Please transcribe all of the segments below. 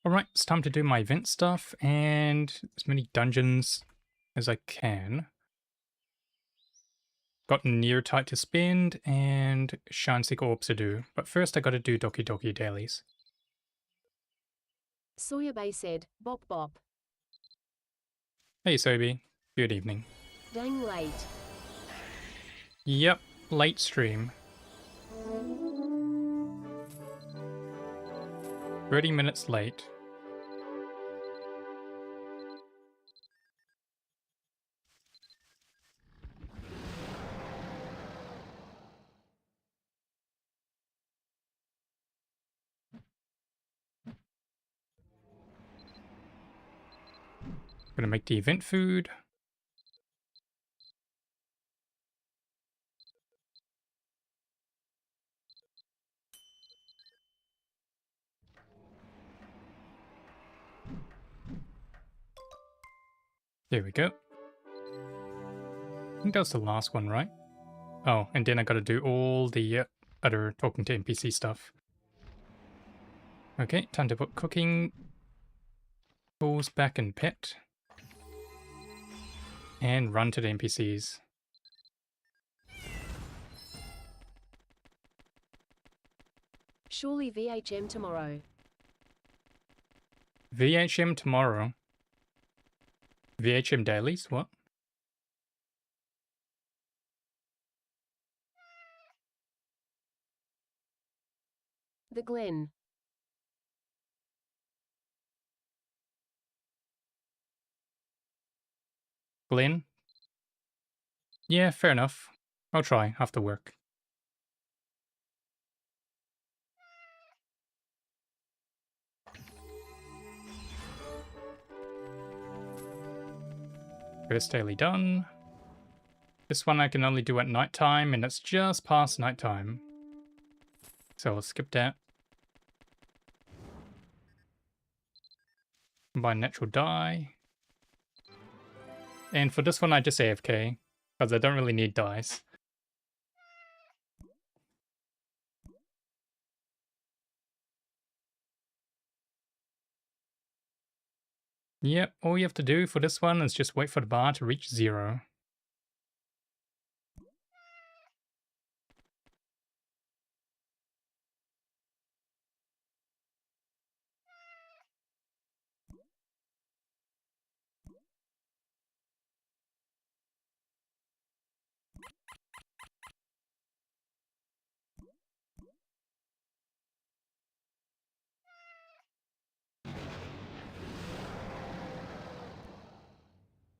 Alright, it's time to do my event stuff and as many dungeons as I can. Got Near-Tight to spend and Shine Seek Orbs to do, but first I gotta do Doki Doki dailies. Sawyer Bay said, bop bop. Hey Sobi, good evening. Dang late. Yep, late stream. 30 minutes late. Gonna make the event food. There we go. I think that was the last one, right? Oh, and then I gotta do all the other talking to NPC stuff. Okay, time to put cooking tools back in pit. And run to the NPCs. Surely VHM tomorrow. VHM tomorrow. VHM dailies? What? The Glen. Glenn? Yeah, fair enough. I'll try after work. First daily done. This one I can only do at nighttime, and it's just past nighttime. So I'll skip that. Combine natural dye. And for this one I just AFK, because I don't really need dyes. Yep, all you have to do for this one is just wait for the bar to reach 0.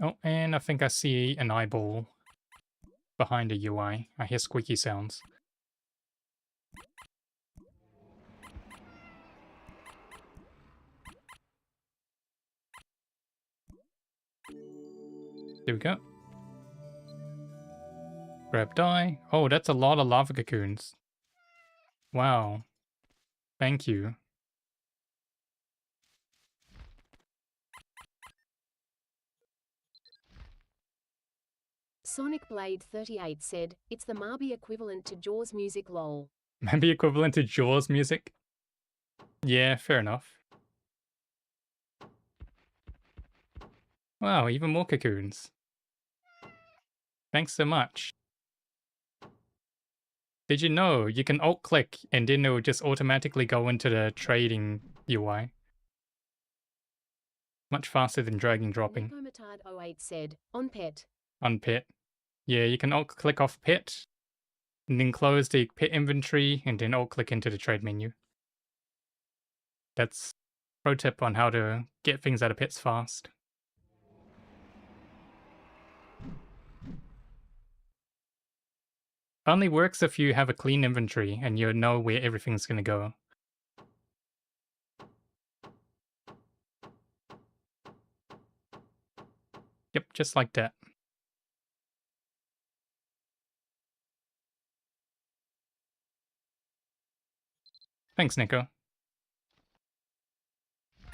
Oh, and I think I see an eyeball behind the UI. I hear squeaky sounds. There we go. Grab dye. Oh, that's a lot of lava cocoons. Wow. Thank you. Sonic Blade 38 said, it's the Marby equivalent to Jaws music lol. Maybe equivalent to Jaws music? Yeah, fair enough. Wow, even more cocoons. Thanks so much. Did you know you can alt-click and then it will just automatically go into the trading UI? Much faster than drag and dropping. Nekomatard 08 said, on pet. On pet. Yeah, you can alt-click off pet, and then close the pet inventory, and then alt-click into the trade menu. That's pro tip on how to get things out of pets fast. Only works if you have a clean inventory and you know where everything's gonna go. Yep, just like that. Thanks, Nico.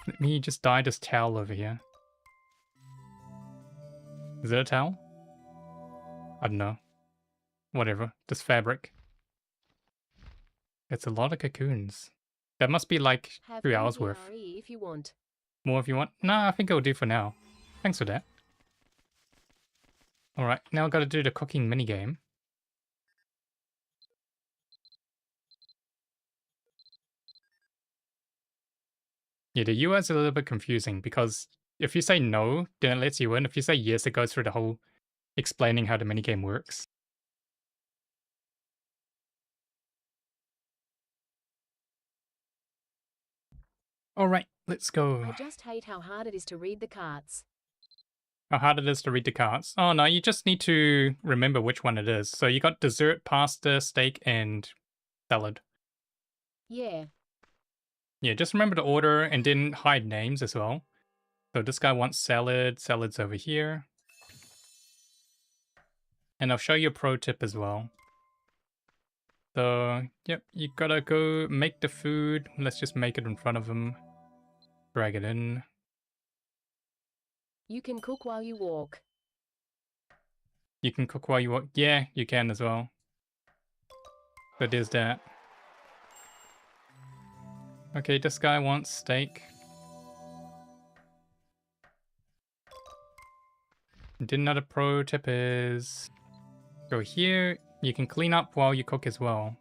Let me just dye this towel over here. Is it a towel? I don't know. Whatever. This fabric. It's a lot of cocoons. That must be like Have 3 hours worth. PVRE if you want. More if you want. Nah, I think it'll do for now. Thanks for that. Alright, now I've got to do the cooking minigame. Yeah, the UI is a little bit confusing because if you say no, then it lets you in. If you say yes, it goes through the whole explaining how the minigame works. Alright, let's go. I just hate how hard it is to read the carts. How hard it is to read the cards. Oh no, you just need to remember which one it is. So you got dessert, pasta, steak, and salad. Yeah, Yeah, just remember the order and then hide names as well. So this guy wants salad, salad's over here. And I'll show you a pro tip as well. So, yep, you gotta go make the food. Let's just make it in front of him. Drag it in. you can cook while you walk. You can cook while you walk. Yeah, you can as well. So there's that. Okay, this guy wants steak. And then another pro tip is go here. You can clean up while you cook as well.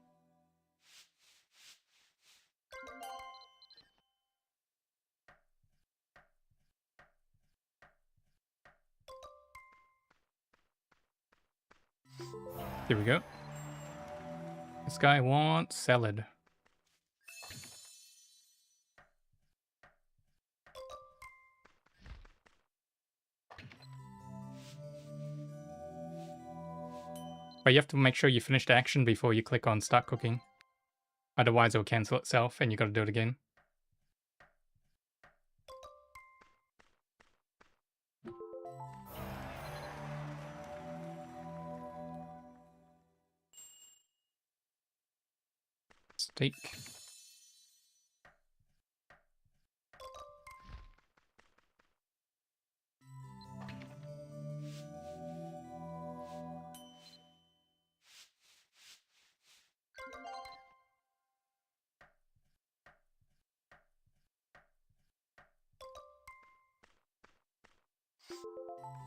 There we go. This guy wants salad. But you have to make sure you finish the action before you click on start cooking. Otherwise it'll cancel itself and you gotta do it again. Steak.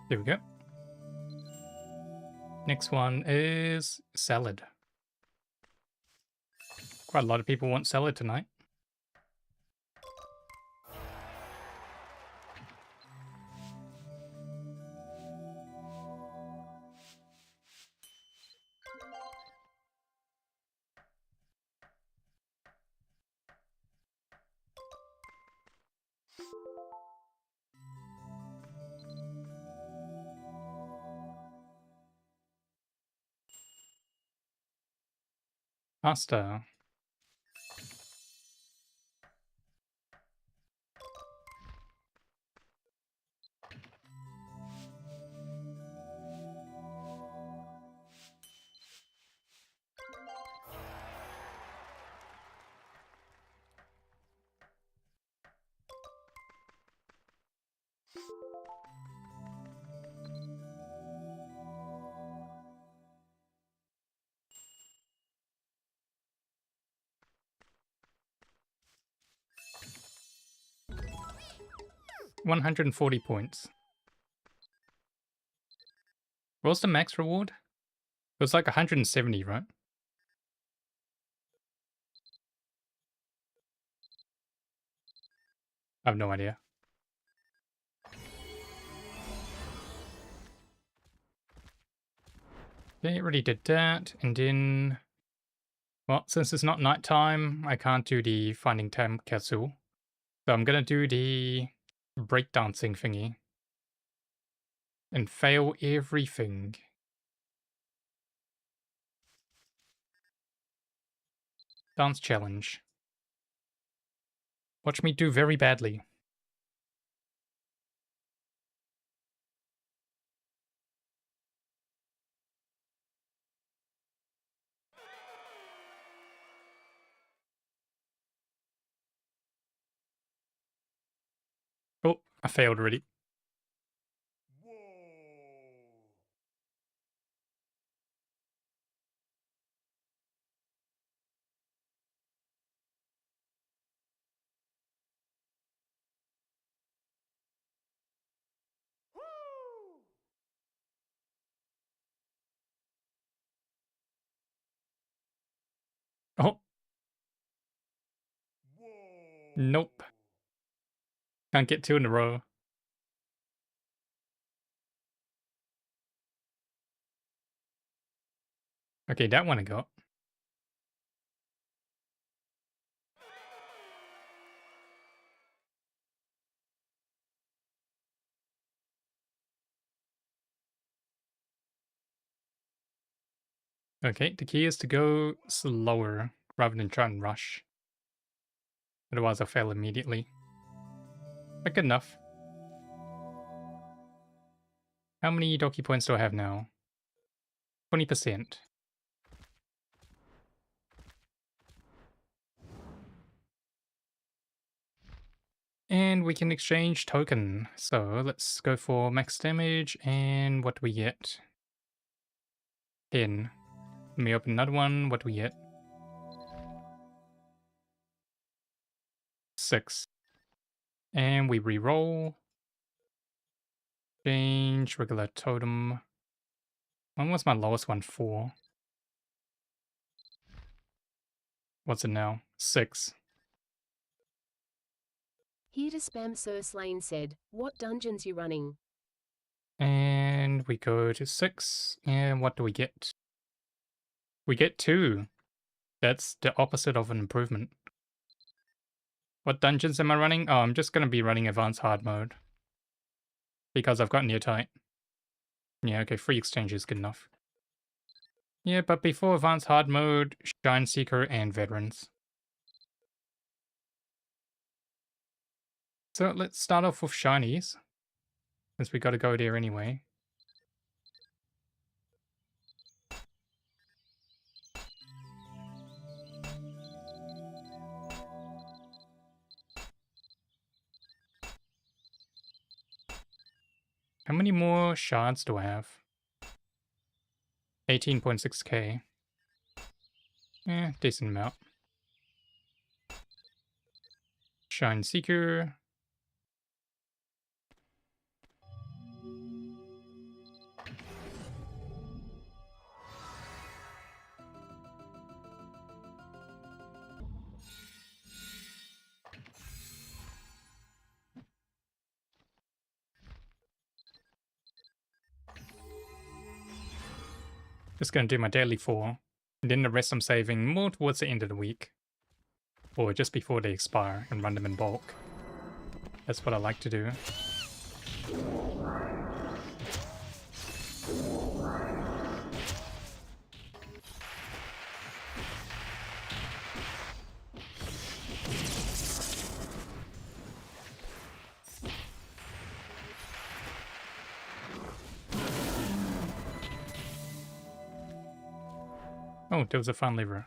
There we go. Next one is salad. Quite a lot of people want salad tonight. Pasta. $140. What was the max reward? It was like 170, right? I have no idea. Okay, already did that. And then, well, since it's not nighttime, I can't do the finding time capsule. So I'm gonna do the breakdancing thingy. And fail everything. Dance challenge. Watch me do very badly. Oh, I failed already. Oh, nope. Can't get 2 in a row. Okay, that one I got. Okay, the key is to go slower rather than try and rush. Otherwise I'll fail immediately. But good enough. How many Doki points do I have now? 20%. And we can exchange token. So let's go for max damage. And what do we get? 10. Let me open another one. What do we get? 6. And we re-roll. Change regular totem. When was my lowest one? 4. What's it now? 6. Here to spam Sir Slane said, what dungeons you running? And we go to 6. And what do we get? We get 2. That's the opposite of an improvement. What dungeons am I running? Oh, I'm just going to be running advanced hard mode. Because I've got near tight. Yeah, okay, free exchange is good enough. Yeah, but before advanced hard mode, Shine Seeker and Veterans. So let's start off with Shinies, since we got to go there anyway. How many more shards do I have? 18.6k. Decent amount. Shine Seeker. Just gonna do my daily 4. And then the rest I'm saving more towards the end of the week. Or just before they expire and run them in bulk. That's what I like to do. Oh, there was a fun lever.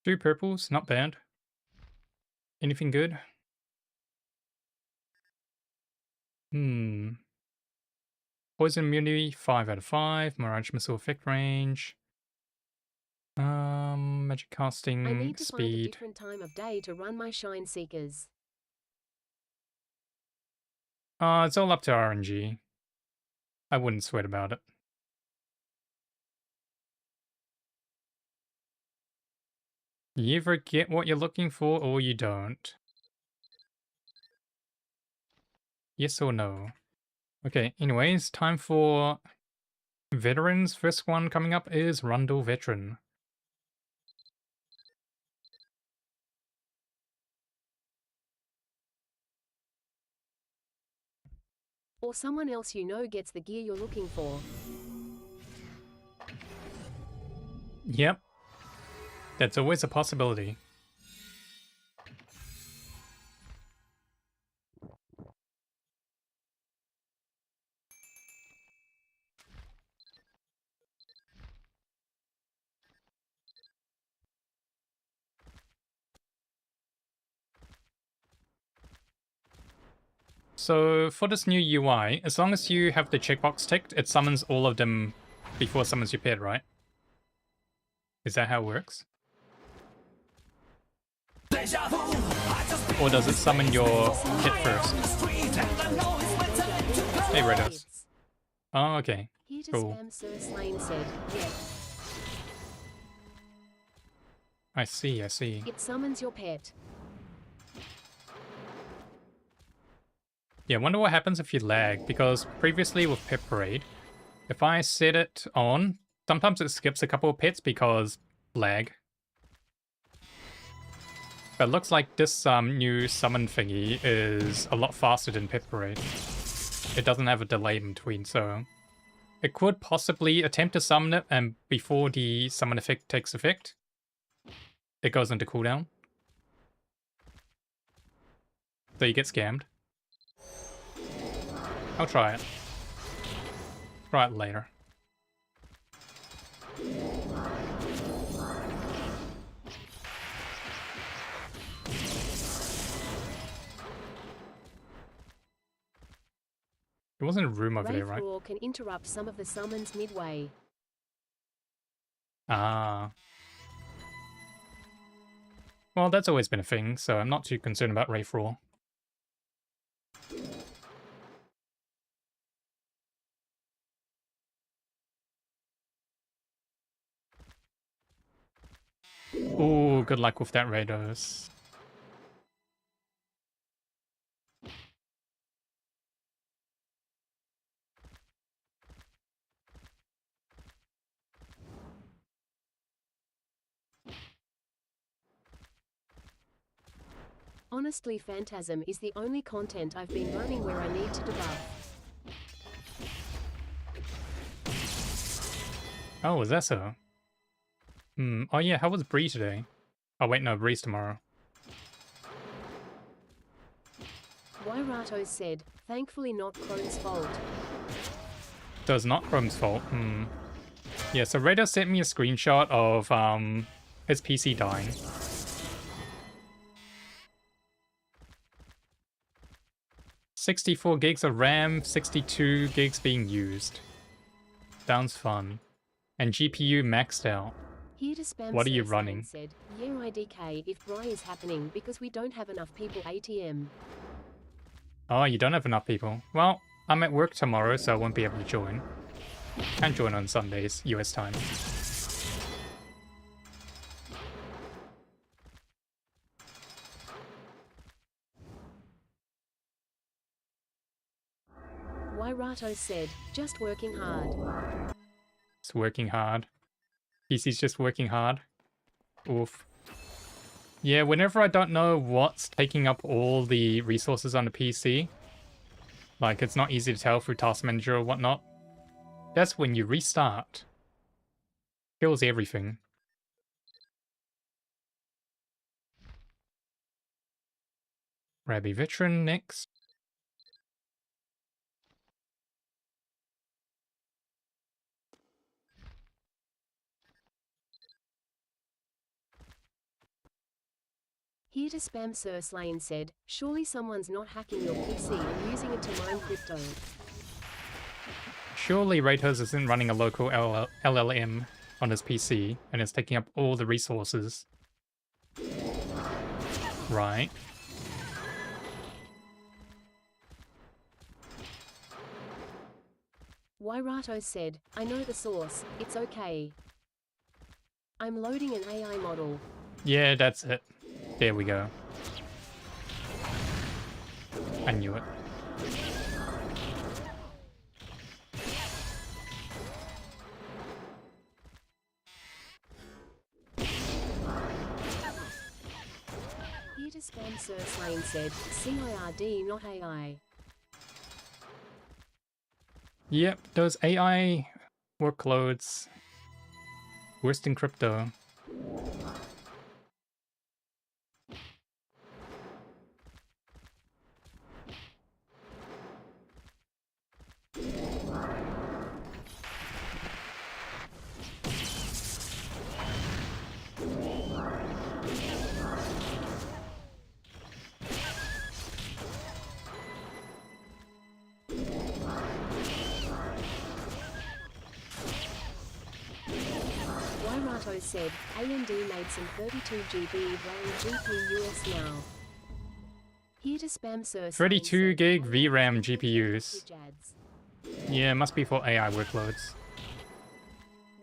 Two purples, not bad. Anything good? Poison immunity, 5 out of 5. Mirage missile effect range. Magic I casting need to find a speed. different time of day to run my Shine Seekers. It's all up to RNG. I wouldn't sweat about it. You either get what you're looking for or you don't. Yes or no? Okay, anyways, time for veterans. First one coming up is Rundle Veteran. Or someone else you know gets the gear you're looking for. Yep. That's always a possibility. So for this new UI, as long as you have the checkbox ticked, it summons all of them before it summons your pet, right? Is that how it works? Or does it summon your pet first? Hey, Redos. Oh, okay. Here to Cool. spam Sir Slane said, yeah. I see, I see. It summons your pet. Yeah, I wonder what happens if you lag, because previously with Pet Parade, if I set it on, sometimes it skips a couple of pets because lag. But it looks like this new summon thingy is a lot faster than Pet Parade. It doesn't have a delay in between, so it could possibly attempt to summon it, and before the summon effect takes effect, it goes into cooldown. So you get scammed. I'll try it. Try it later. There wasn't a room over there, right? Roar can interrupt some of the summons midway. Ah. Well, that's always been a thing, so I'm not too concerned about Wraith Roar. Ooh, good luck with that, Raiders. Honestly, Phantasm is the only content I've been running where I need to debuff. Oh, is that so? Oh yeah, how was Bree today? Oh wait, no, Bree's tomorrow. Wairato said, thankfully not Chrome's fault. So it's not Chrome's fault. Yeah, so Radar sent me a screenshot of his PC dying. "64 gigs of RAM, 62 gigs being used. Sounds fun. And GPU maxed out. Here to spam What are you Sir running?" Slane said, yeah IDK if Bri is happening because we don't have enough people ATM. Oh, you don't have enough people. Well, I'm at work tomorrow, so I won't be able to join. Can join on Sundays, US time. Wairato said, just working hard. It's working hard. PC's just working hard. Oof. Yeah, whenever I don't know what's taking up all the resources on the PC, like it's not easy to tell through Task Manager or whatnot, that's when you restart. Kills everything. Rabby Veteran next. Here to spam Sir Slane said, surely someone's not hacking your PC and using it to mine crypto. Surely Ratos isn't running a local LLM on his PC and is taking up all the resources. Right. Wairato said, I know the source, it's okay. I'm loading an AI model. Yeah, that's it. There we go. I knew it. Here to spam Sir Slane said, CIRD not AI. Yep, those AI workloads. Worst in crypto. Whyrato said, AMD made some 32GB RAM GPU US now. Here to spam Sir 32 gig VRAM GPUs. GPUs. Yeah, must be for AI workloads.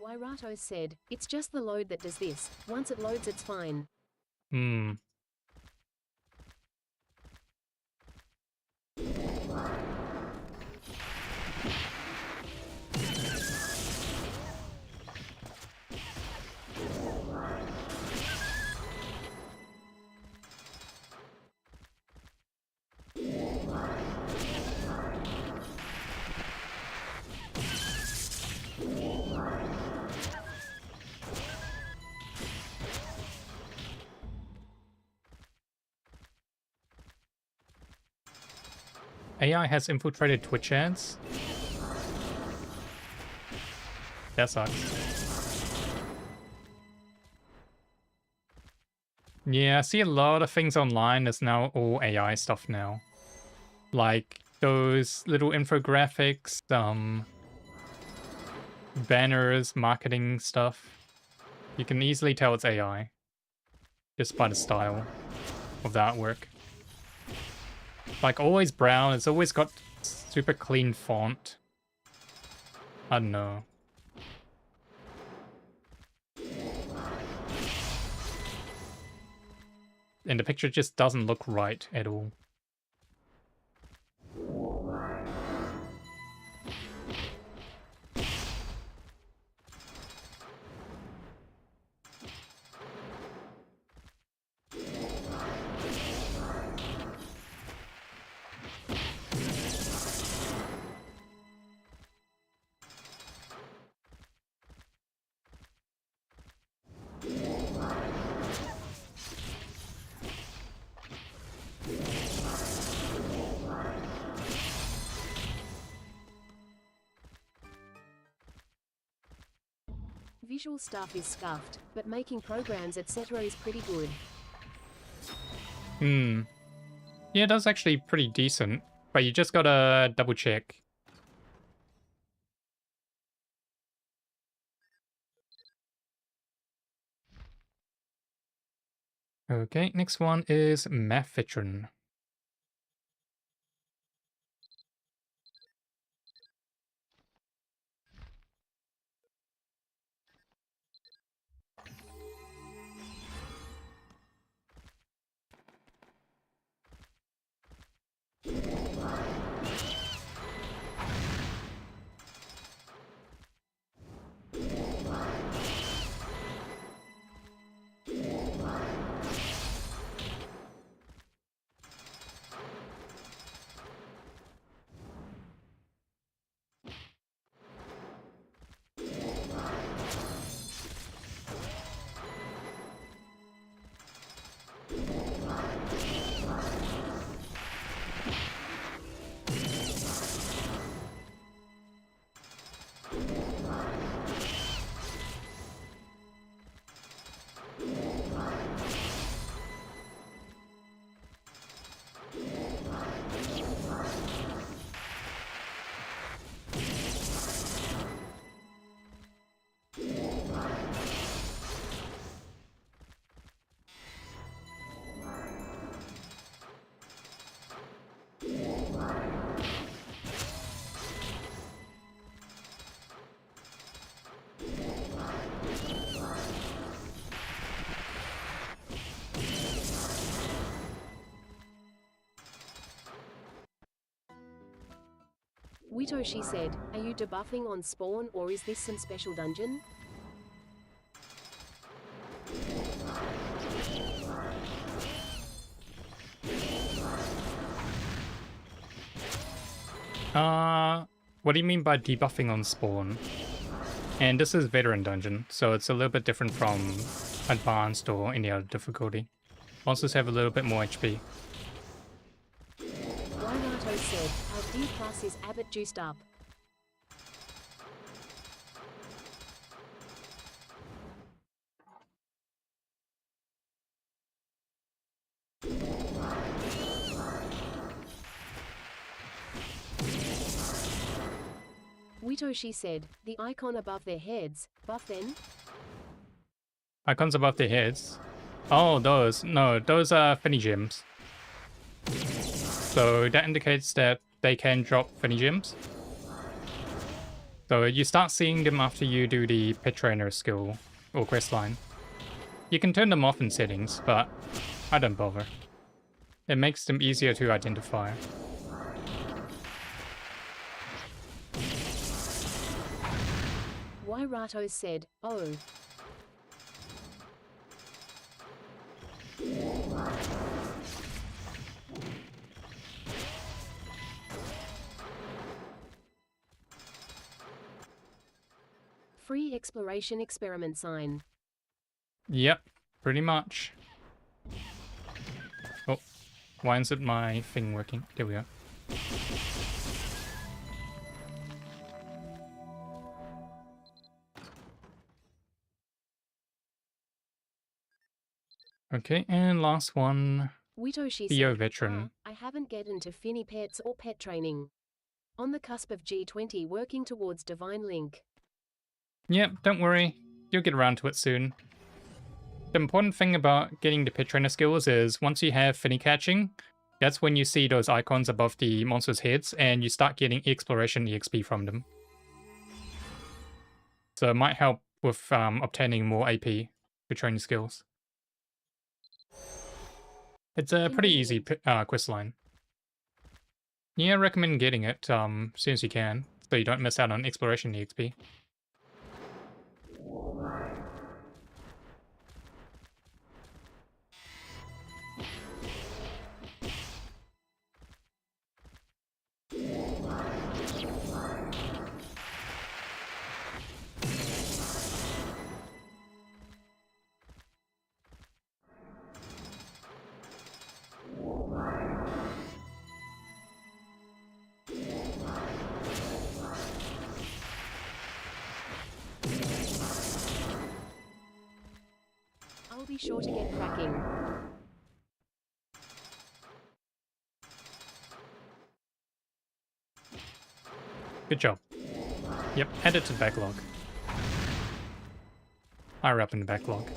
Whyrato said, it's just the load that does this. Once it loads, it's fine. Hmm. AI has infiltrated Twitch ads. That sucks. Yeah, I see a lot of things online is now all AI stuff now. Like those little infographics, banners, marketing stuff. You can easily tell it's AI. Just by the style of the artwork. Like always brown, it's always got super clean font. I don't know. And the picture just doesn't look right at all. Visual stuff is scuffed, but making programs etc. is pretty good. Yeah, that's actually pretty decent, but you just gotta double check. Okay, next one is Math Veteran. Witoshi said, are you debuffing on spawn or is this some special dungeon? What do you mean by debuffing on spawn? And this is veteran dungeon, so it's a little bit different from advanced or any other difficulty. Monsters have a little bit more HP. Whyrato said, our D plus is Abbott juiced up. Witoshi said, the icon above their heads, buff then? Icons above their heads. Oh, those. No, those are Finny Gems. So that indicates that they can drop Finny Gems. So you start seeing them after you do the Pet Trainer skill or quest line. You can turn them off in settings, but I don't bother. It makes them easier to identify. Wairato said, "Oh." Free exploration experiment sign. Yep, pretty much. Oh, why isn't my thing working? There we go. Okay, and last one. Witoshi Theo said, Veteran. I haven't get into Finny pets or pet training. On the cusp of G20 working towards Divine Link. Yep, don't worry. You'll get around to it soon. The important thing about getting the Pet Trainer skills is once you have Finny catching, that's when you see those icons above the monsters' heads and you start getting exploration EXP from them. So it might help with obtaining more AP for training skills. It's a pretty easy quest line. Yeah, I recommend getting it as soon as you can, so you don't miss out on exploration EXP. I'll be sure to get cracking. Good job. Yep, add it to the backlog. Higher up in the backlog.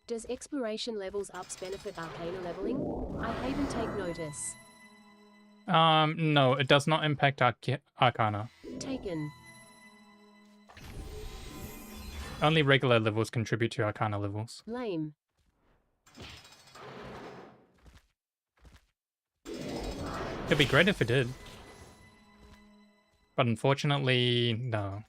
Does exploration levels ups benefit Arcana leveling? I haven't take notice. No, it does not impact Arcana. Taken. Only regular levels contribute to Arcana levels. Lame. It'd be great if it did. But unfortunately, no.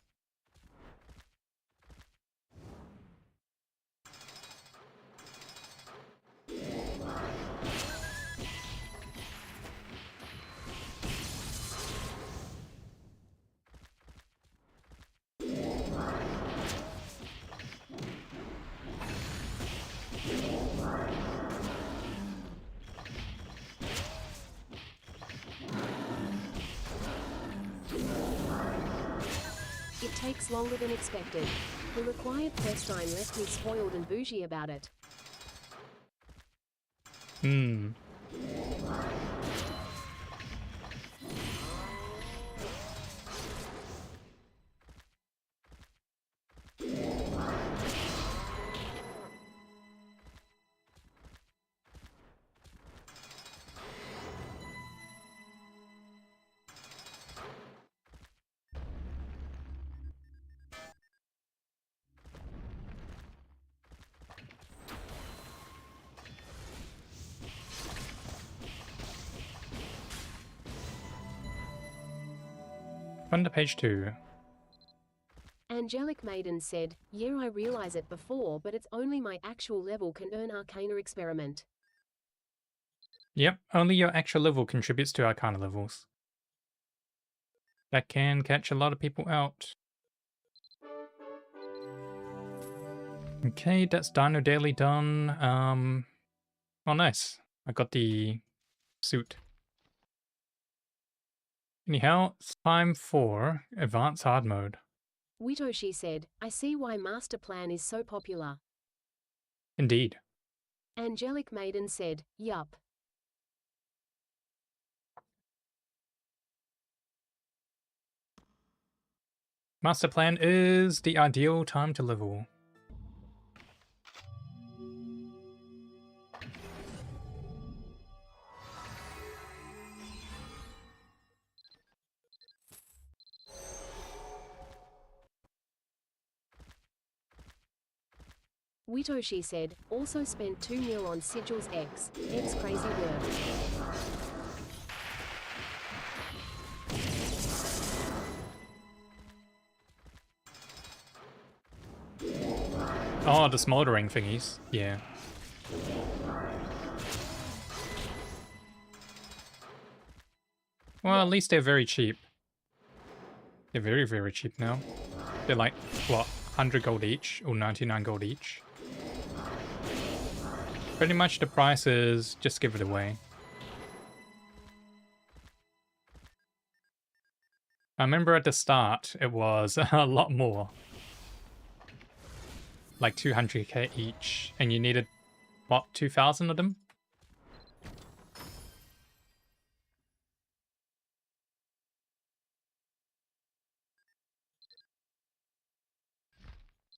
It takes longer than expected. The required quest line left me spoiled and bougie about it. On to page 2. Angelic Maiden said, yeah, I realize it before, but it's only my actual level can earn Arcana Experiment. Yep, only your actual level contributes to Arcana levels. That can catch a lot of people out. Okay, that's Dino Daily done. Oh nice. I got the suit. Anyhow, it's time for Advanced Hard Mode. Witoshi said, I see why Master Plan is so popular. Indeed. Angelic Maiden said, yup. Master Plan is the ideal time to level. Witoshi said, also spent 2 mil on Sigils X. X crazy work. Oh, the smoldering thingies. Yeah. Well, at least they're very cheap. They're very, very cheap now. They're like, what, 100 gold each or 99 gold each? Pretty much the price is just give it away. I remember at the start it was a lot more. Like 200k each, and you needed, what, 2,000 of them?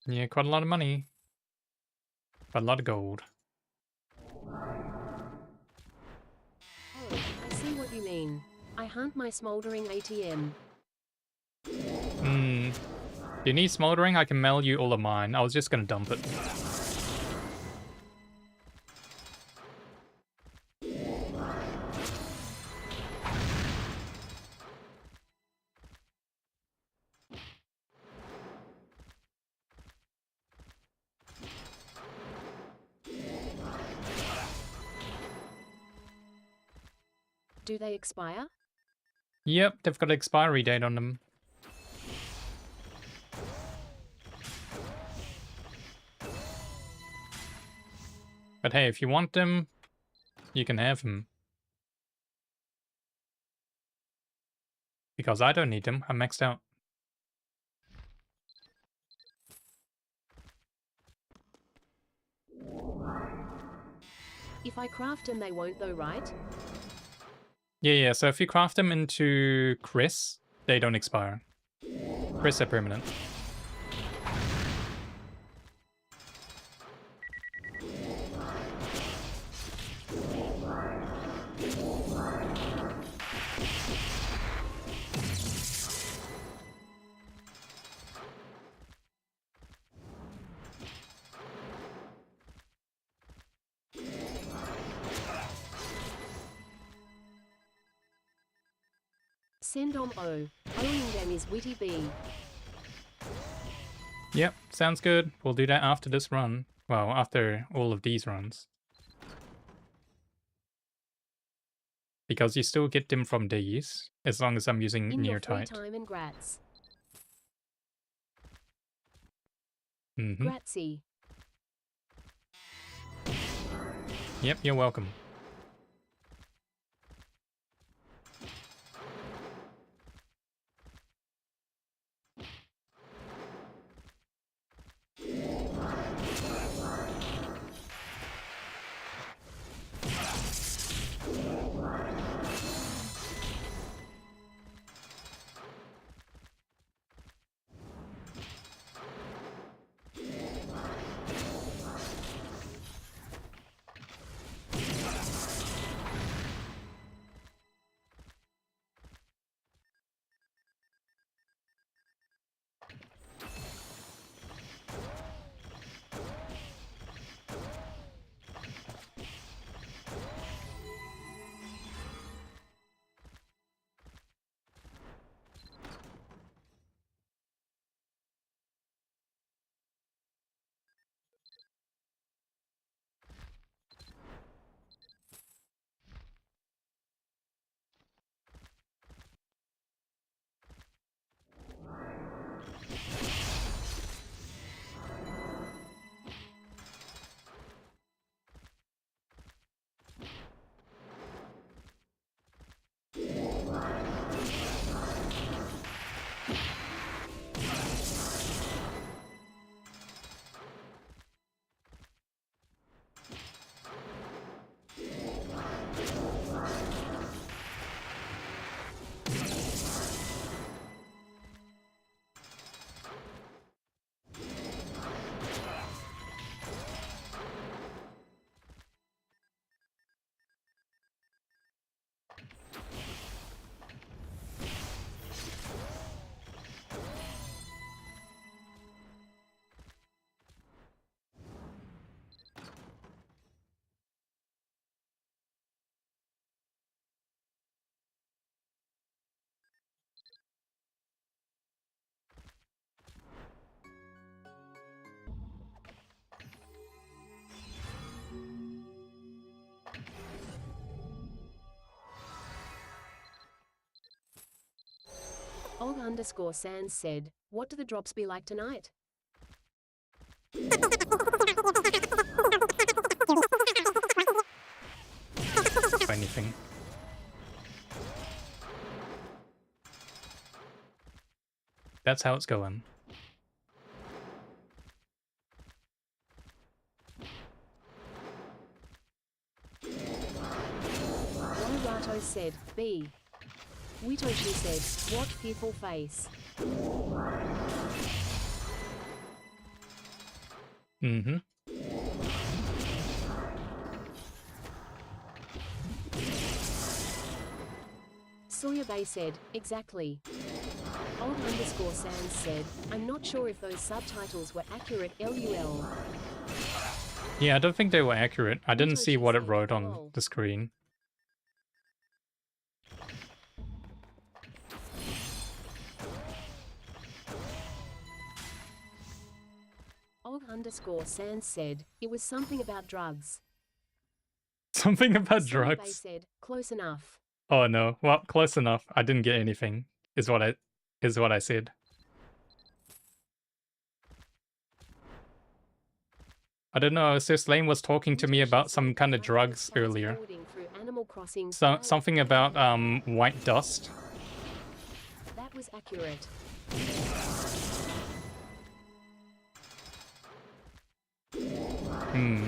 Yeah, quite a lot of money. But a lot of gold. Oh, I see what you mean. I hunt my smoldering ATM. Hmm. You need smoldering? I can mail you all of mine. I was just gonna dump it. Do they expire? Yep, they've got an expiry date on them. But hey, if you want them, you can have them. Because I don't need them, I'm maxed out. If I craft them, they won't though, right? Yeah, so if you craft them into Chris, they don't expire. Chris are permanent. Sendom O. Owing them is Witty B. Yep, sounds good. We'll do that after this run. Well, after all of these runs. Because you still get them from these, as long as I'm using In your near free tight. time and grats. Mm-hmm. Gratsy. Yep, you're welcome. Og_Sans said, what do the drops be like tonight? Anything. That's how it's going. Warato said, B. Witoshi said, what fearful face. Mm-hmm. Soyabay said, exactly. Og_Sans said, I'm not sure if those subtitles were accurate LUL. Yeah, I don't think they were accurate. I didn't see what it said, wrote on lol. the screen. Og_Sans said, it was something about drugs. Something about Soyabay drugs. said, close enough. Oh no. Well, close enough. I didn't get anything. Is what I said. I don't know. Sis Lane was talking to me about some kind of drugs earlier. So something about white dust. That was accurate. Hmm.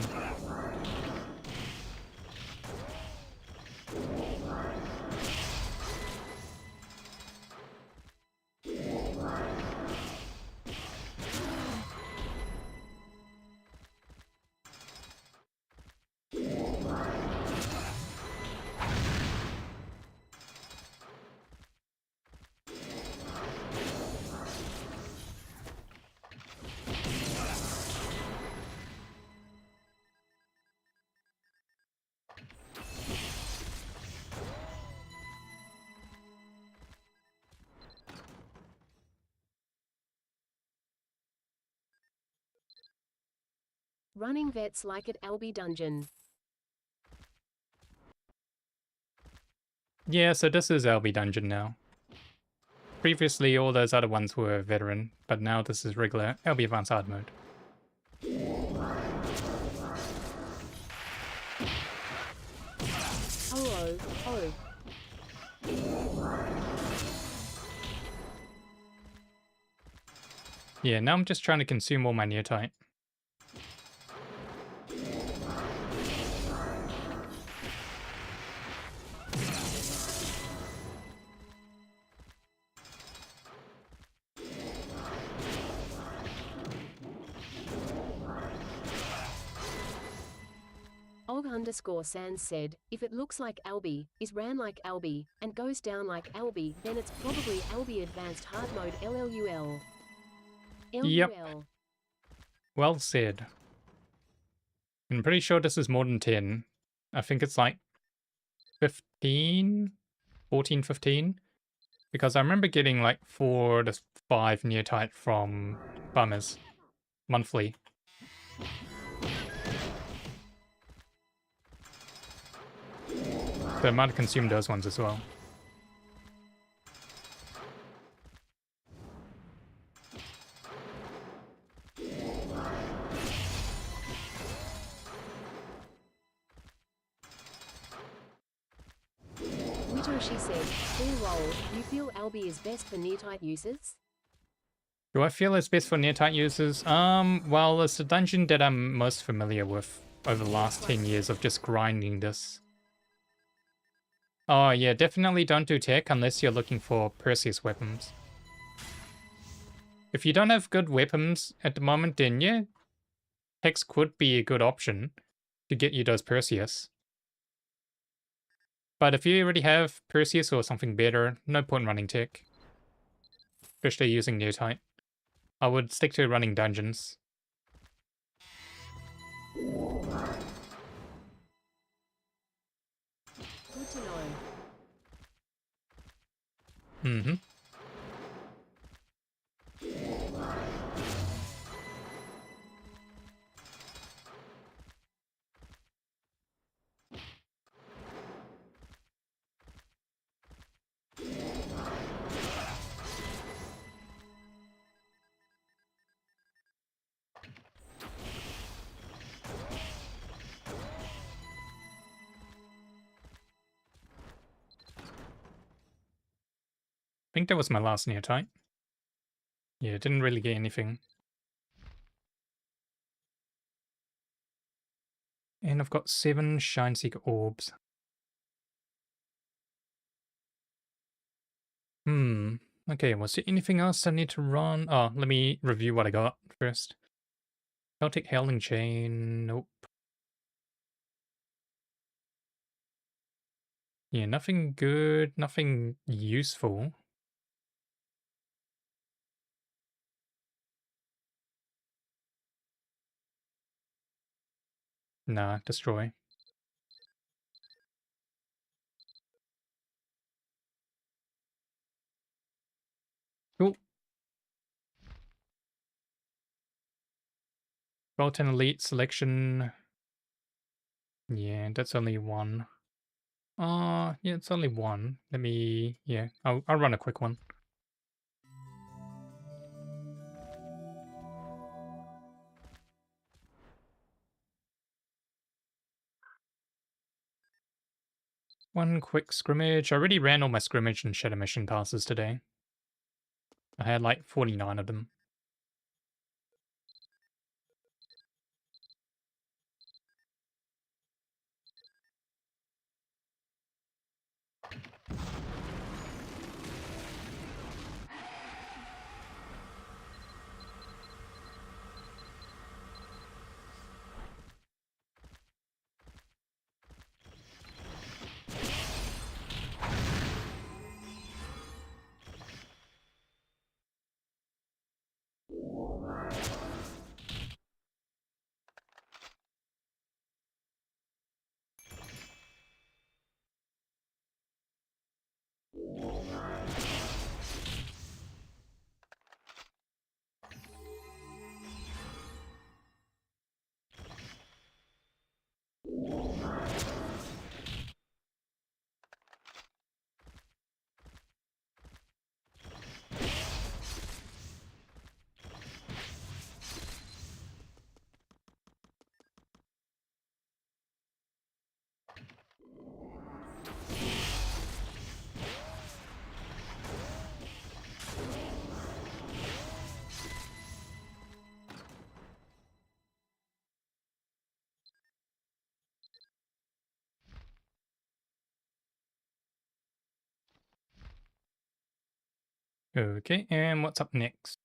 Running vets like at Albi Dungeon. Yeah, so this is LB Dungeon now. Previously, all those other ones were veteran, but now this is regular LB Advanced Hard mode. Oh. Yeah, now I'm just trying to consume all my neotite. Og_Sans said, if it looks like Albi, is ran like Albi, and goes down like Albi, then it's probably Albi Advanced Hard Mode LLUL. Yep. Well said. I'm pretty sure this is more than 10. I think it's like 15? 14, 15? Because I remember getting like 4 to 5 neotite from farmers monthly. So I might have consumed those ones as well. Witoshi said, clear roll, you feel Albi is best for neotite users? Do I feel it's best for neotite users? Well, it's the dungeon that I'm most familiar with over the last 10 years of just grinding this. Oh yeah, definitely don't do tech unless you're looking for Perseus weapons. If you don't have good weapons at the moment, then yeah, Hex could be a good option to get you those Perseus. But if you already have Perseus or something better, no point running tech. Especially using neotite. I would stick to running dungeons. Good to know. Mm-hmm. think that was my last near type. Yeah, didn't really get anything. And I've got 7 Shine Seeker orbs. Okay, was there anything else I need to run? Oh, let me review what I got first. Celtic Hailing Chain, nope. Yeah, nothing good, nothing useful. Nah, destroy. Cool. Roll 10 Elite selection. Yeah, that's only one. Yeah, it's only one. Let me, yeah, I'll run a quick one. One quick scrimmage. I already ran all my scrimmage and shadow mission passes today. I had like 49 of them. Okay, and what's up next?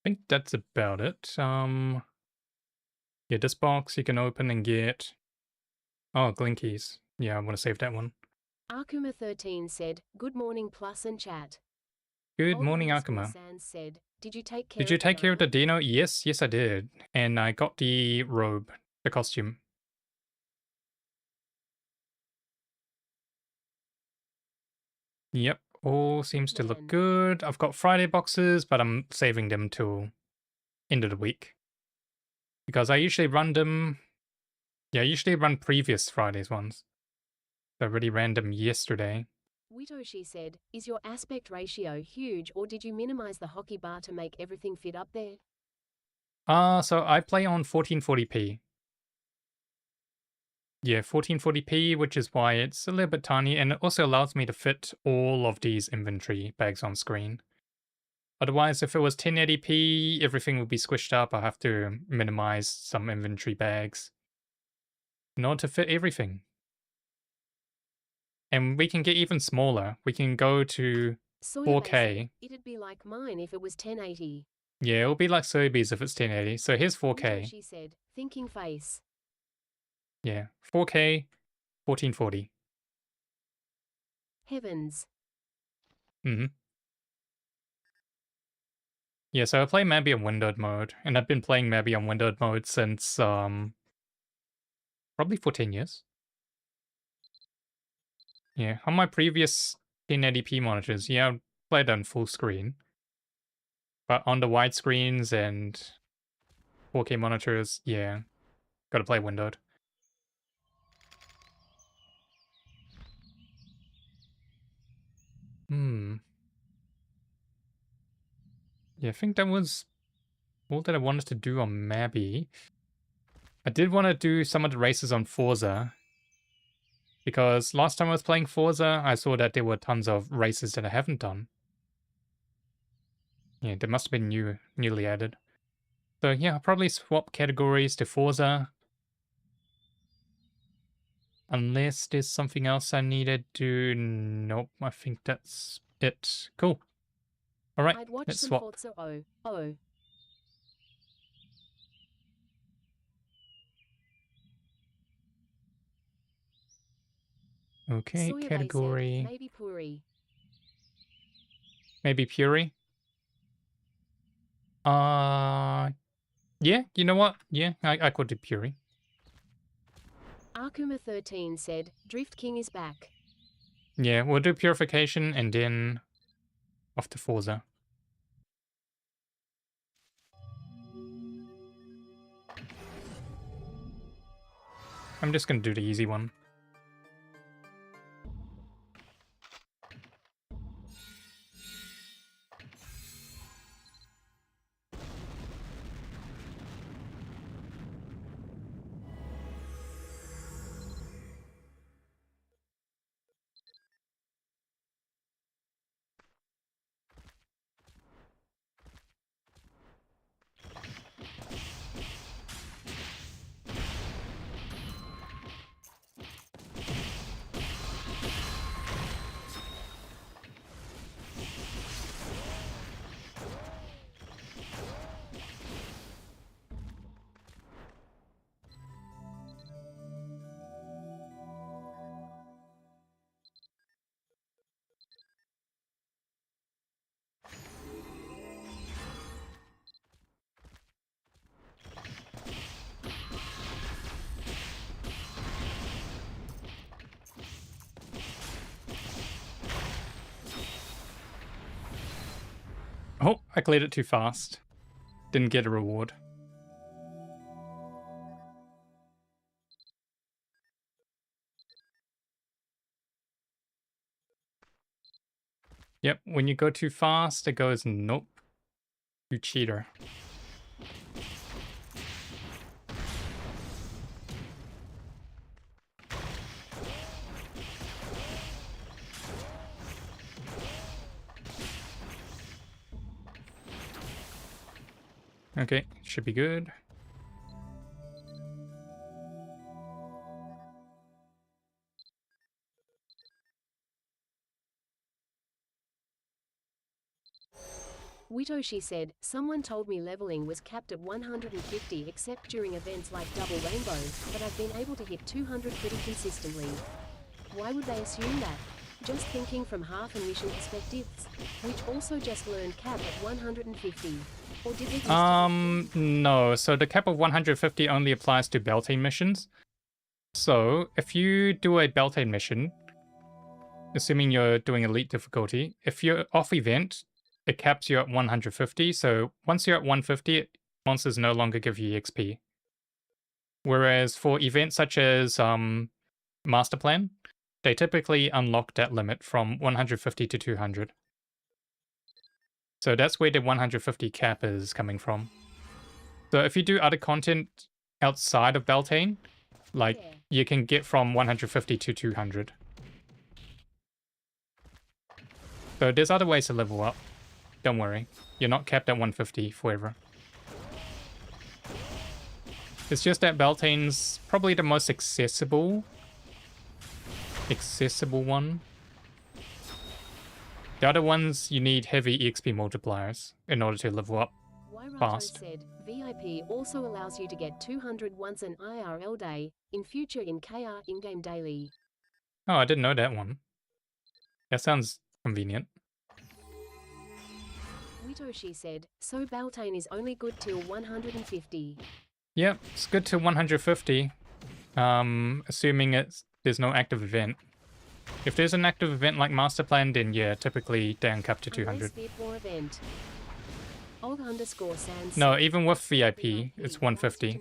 I think that's about it. Yeah, this box you can open and get. Oh, Glinkies. Yeah, I want to save that one. Arkuma13 said, "Good morning plus and chat." Good morning, Akuma. Ollie_Sans said, "Did you take care Did you of the take care of the dino?" dino? Yes, yes, I did. And I got the robe, the costume. Yep, all seems to look Man. good. I've got Friday boxes, but I'm saving them till end of the week. Because I usually run them. Yeah, I usually run previous Fridays ones. So I already ran them yesterday. Witoshi said, "Is your aspect ratio huge or did you minimize the hockey bar to make everything fit up there?" So I play on 1440p. Yeah, 1440p, which is why it's a little bit tiny, and it also allows me to fit all of these inventory bags on screen. Otherwise, if it was 1080p, everything would be squished up. I have to minimize some inventory bags in order to fit everything. And we can get even smaller. We can go to Soyabase said, 4K. "It'd be like mine if it was 1080. Yeah, it'll be like Sobeys if it's 1080. So here's 4K. Witoshi said, "Thinking face." Yeah, 4K, 1440. Heavens. Mm-hmm. Yeah, so I play Mabby on windowed mode, and I've been playing Mabby on windowed mode since probably 14 years. Yeah, on my previous 1080p monitors, yeah, I played on full screen. But on the widescreens and 4K monitors, yeah, gotta play windowed. Hmm. Yeah, I think that was all that I wanted to do on Mabby. I did want to do some of the races on Forza, Because last time I was playing Forza, I saw that there were tons of races that I haven't done. Yeah, they must have been newly added. So yeah, I'll probably swap categories to Forza. Unless there's something else I needed to... Nope, I think that's it. Cool. Alright, I'd watch let's some swap. Forza. Oh. Okay, Soyabase said, category... maybe Puri. Maybe Puri? Yeah, you know what? Yeah, I could do Puri. Arkuma13 said, Drift King is back. Yeah, we'll do Purification and then off to Forza. I'm just gonna do the easy one. Oh, I cleared it too fast. Didn't get a reward. Yep, when you go too fast, it goes, nope. You cheater. Okay, should be good. Witoshi said, someone told me leveling was capped at 150 except during events like Double Rainbow, but I've been able to hit 200 pretty consistently. Why would they assume that? Just thinking from half and mission perspectives, which also just learned cap at 150. Or did they used to... No. So the cap of 150 only applies to Beltane missions. So if you do a Beltane mission, assuming you're doing elite difficulty, if you're off event, it caps you at 150. So once you're at 150, monsters no longer give you EXP. Whereas for events such as Master Plan, they typically unlock that limit from 150 to 200. So that's where the 150 cap is coming from. So if you do other content outside of Beltane, like you can get from 150 to 200. So there's other ways to level up. Don't worry, you're not capped at 150 forever. It's just that Beltane's probably the most accessible one. The other ones, you need heavy EXP multipliers in order to level up fast. said, VIP also allows you to get 200 once an IRL day, in future in KR in-game daily. Oh, I didn't know that one. That sounds convenient. Witoshi said, so Beltane is only good till 150. Yep, it's good till 150. Assuming there's no active event. If there's an active event like Master Plan, then yeah, typically they up to 200. Event. No, even with VIP, it's 150.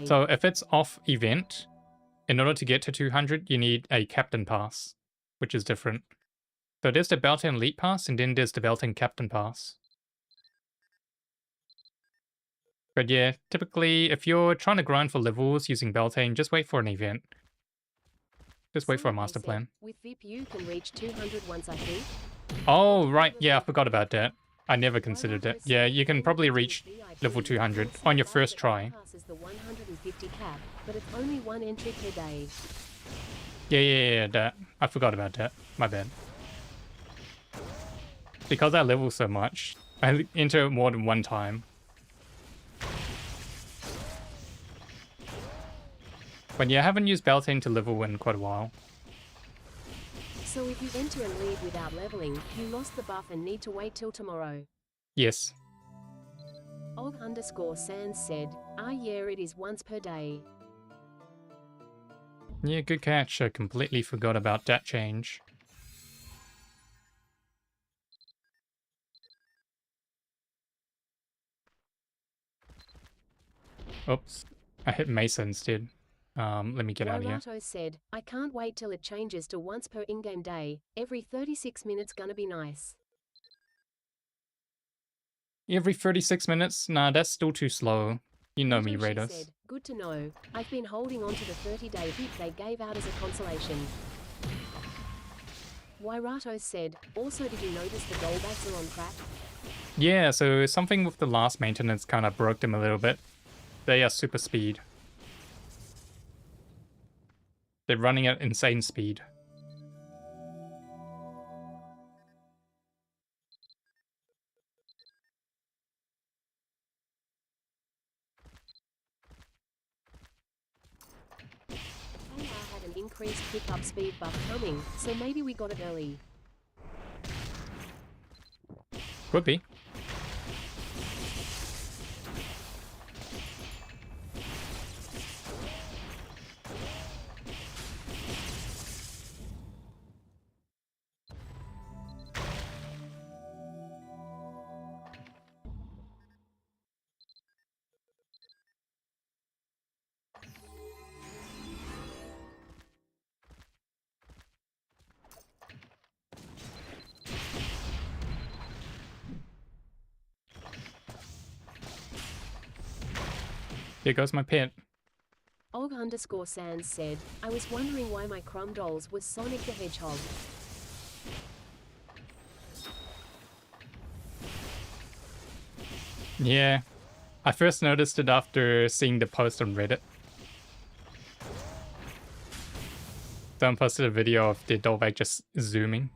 So if it's off event, in order to get to 200, you need a Captain Pass, which is different. So there's the Beltane Elite Pass, and then there's the Beltane Captain Pass. But yeah, typically, if you're trying to grind for levels using Beltane, just wait for an event. Just wait for a Someone master said, plan. with VIP you can reach 200 once I think. Oh, right. Yeah, I forgot about that. I never considered Wairato it. Yeah, said, you can "When probably getting reach VIP, level you'll 200 see on your above first that try. bypasses the 150 cap, but it's only one entry per day. Yeah, that. I forgot about that. My bad. Because I level so much, I enter more than one time. But yeah, I haven't used Beltane to level in quite a while. So if you enter and leave without leveling, you lost the buff and need to wait till tomorrow. Yes. Og_Sans said, ah yeah, it is once per day. Yeah, good catch. I completely forgot about that change. Oops. I hit Mesa instead. Let me get out of here. Wairato said, I can't wait till it changes to once per in-game day. Every 36 minutes gonna be nice. Every 36 minutes? Nah, that's still too slow. You know me, Hitoshi Raiders. said, good to know. I've been holding on to the 30-day VIP they gave out as a consolation. Wairato said, also did you notice the goalbacks are on crack? Yeah, so something with the last maintenance kind of broke them a little bit. They are super speed. They're running at insane speed. KR had an increased pickup speed buff coming, so maybe we got it early. Could be. Here goes my pit. Og_Sans said, I was wondering why my crumb dolls was Sonic the Hedgehog. Yeah. I first noticed it after seeing the post on Reddit. Someone posted a video of the dollback just zooming.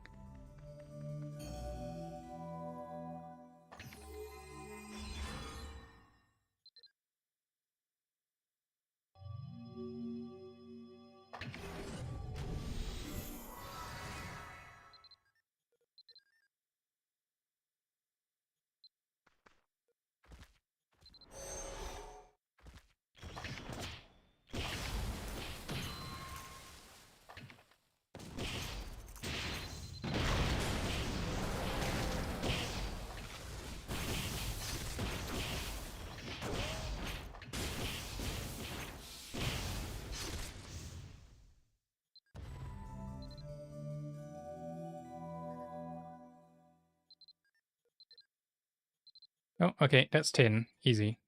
Oh, okay, that's 10. Easy.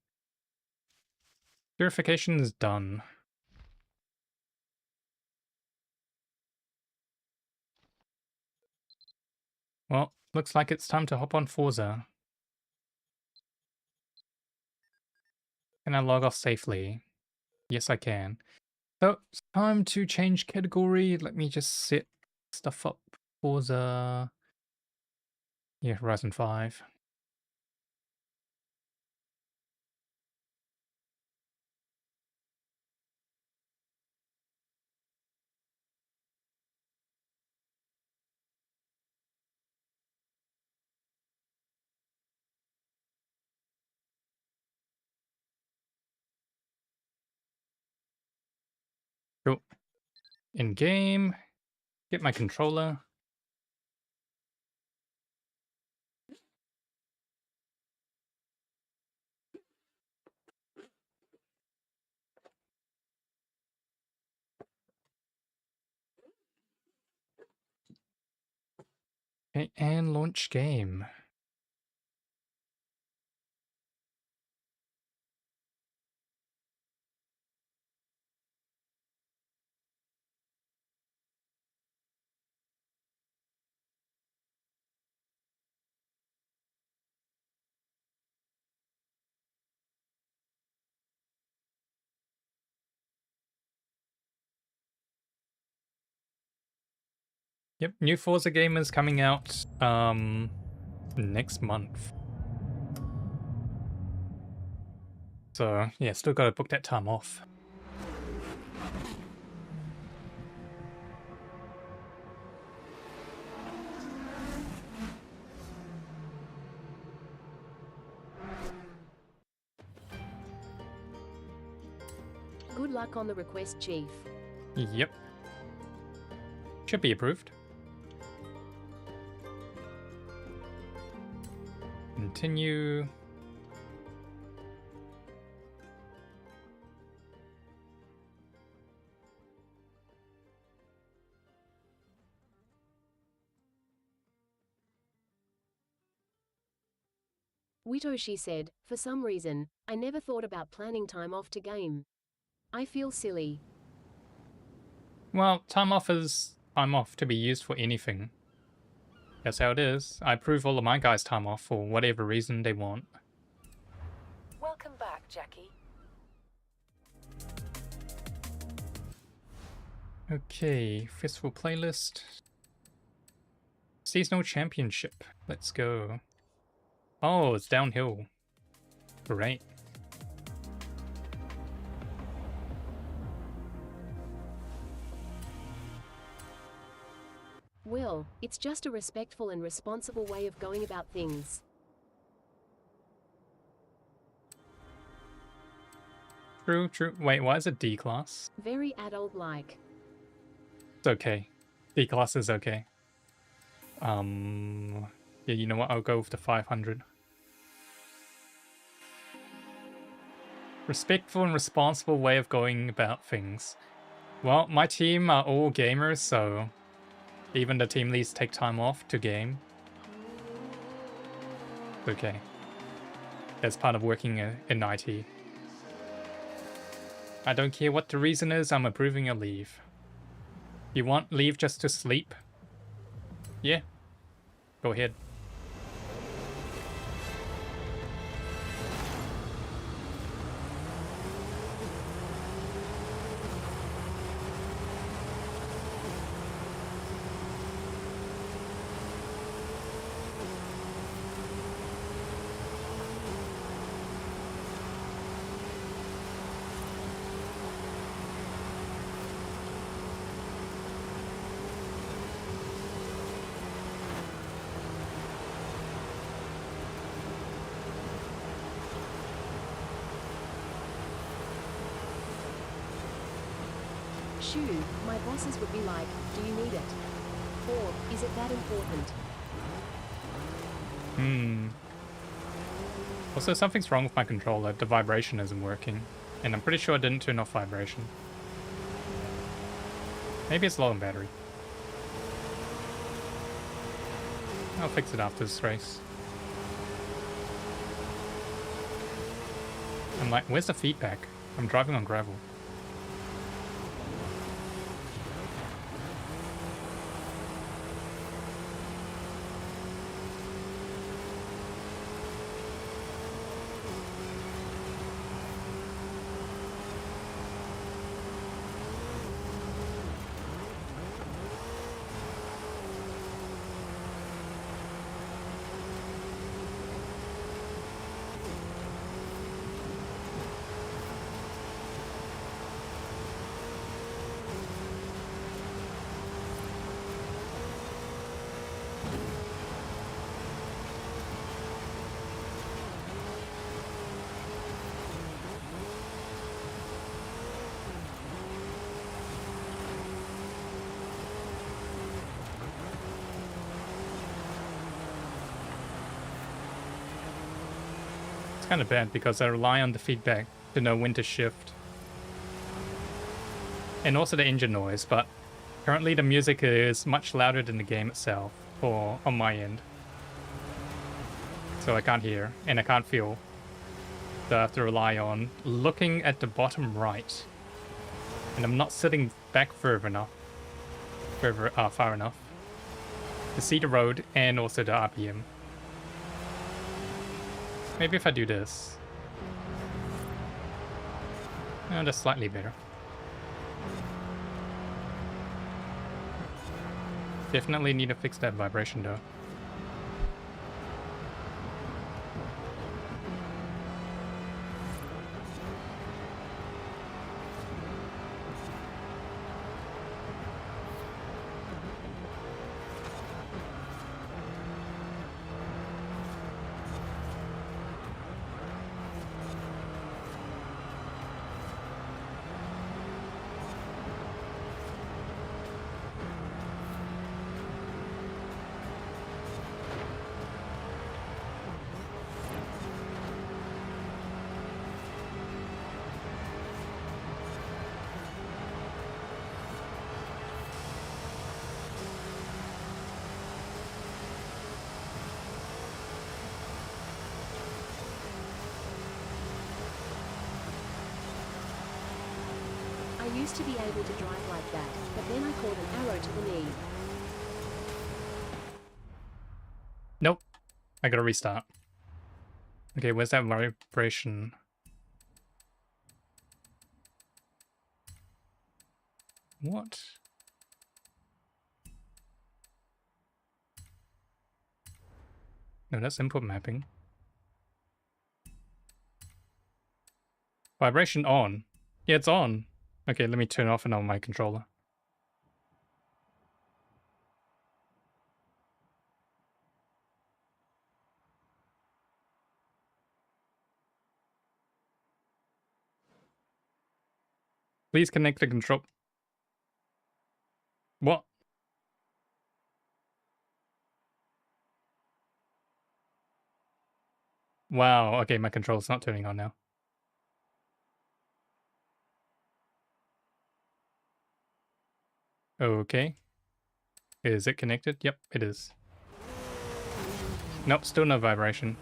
Purification is done. Well, looks like it's time to hop on Forza. Can I log off safely? Yes, I can. So, it's time to change category. Let me just set stuff up. Forza. Yeah, Horizon 5. Cool. In game. Get my controller. Okay, and launch game. Yep, new Forza game is coming out next month. So yeah, still gotta book that time off. Good luck on the request, Chief. Yep. Should be approved. Continue. Witoshi said, for some reason, I never thought about planning time off to game. I feel silly. Well, time off is time off to be used for anything. That's how it is. I approve all of my guys' time off for whatever reason they want. Welcome back, Jackie. Okay, festival playlist. Seasonal championship. Let's go. Oh, it's downhill. Great. Well, it's just a respectful and responsible way of going about things. True, true. Wait, why is it D class? Very adult-like. It's okay. D class is okay. Yeah, you know what? I'll go with the 500. Respectful and responsible way of going about things. Well, my team are all gamers, so even the team leads take time off to game. Okay. That's part of working in IT. I don't care what the reason is, I'm approving a leave. You want leave just to sleep? Yeah. Go ahead. Shoo, my bosses would be like, do you need it? Or, is it that important? Also, something's wrong with my controller. The vibration isn't working. And I'm pretty sure I didn't turn off vibration. Maybe it's low on battery. I'll fix it after this race. I'm like, where's the feedback? I'm driving on gravel. Kind of bad because I rely on the feedback to know when to shift. And also the engine noise, but currently the music is much louder than the game itself, or on my end. So I can't hear, and I can't feel. So I have to rely on looking at the bottom right. And I'm not sitting back far enough to see the road and also the RPM. Maybe if I do this. Oh, that's slightly better. Definitely need to fix that vibration though. I used to be able to drive like that, but then I caught an arrow to the knee. Nope. I gotta restart. Okay, where's that vibration? What? No, that's input mapping. Vibration on. Yeah, it's on. Okay, let me turn off and on my controller. Please connect the control. What? Wow, okay, my controller's not turning on now. Okay. Is it connected? Yep, it is. Nope, still no vibration.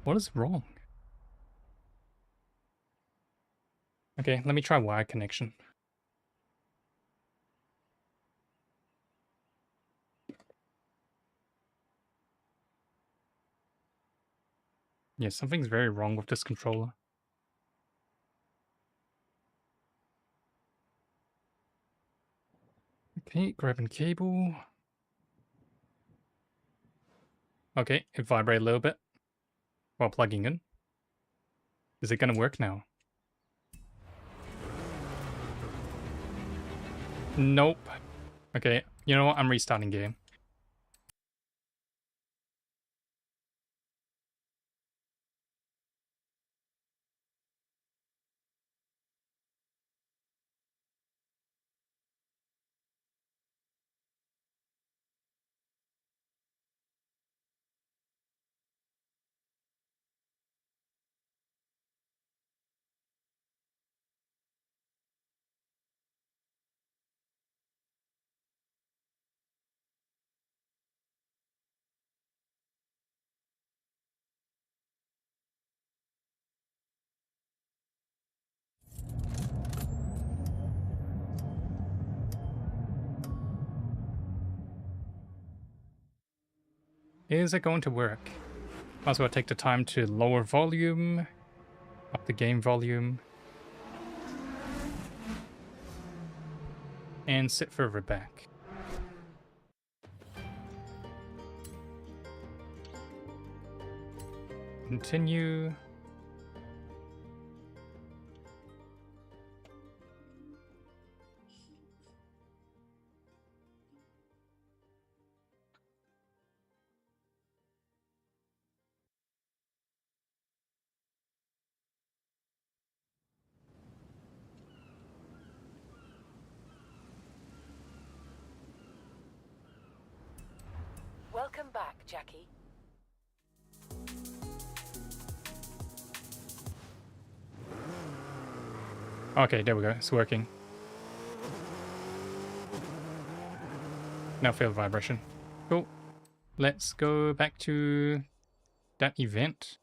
What is wrong? Okay, let me try wire connection. Yeah, something's very wrong with this controller. Okay, grabbing cable. Okay, it vibrated a little bit while plugging in. Is it gonna work now? Nope. Okay, you know what? I'm restarting game. Is it going to work? Might as well take the time to lower volume, up the game volume, and sit further back. Continue. Welcome back, Jackie. Okay, there we go. It's working. Now feel vibration. Cool. Let's go back to that event.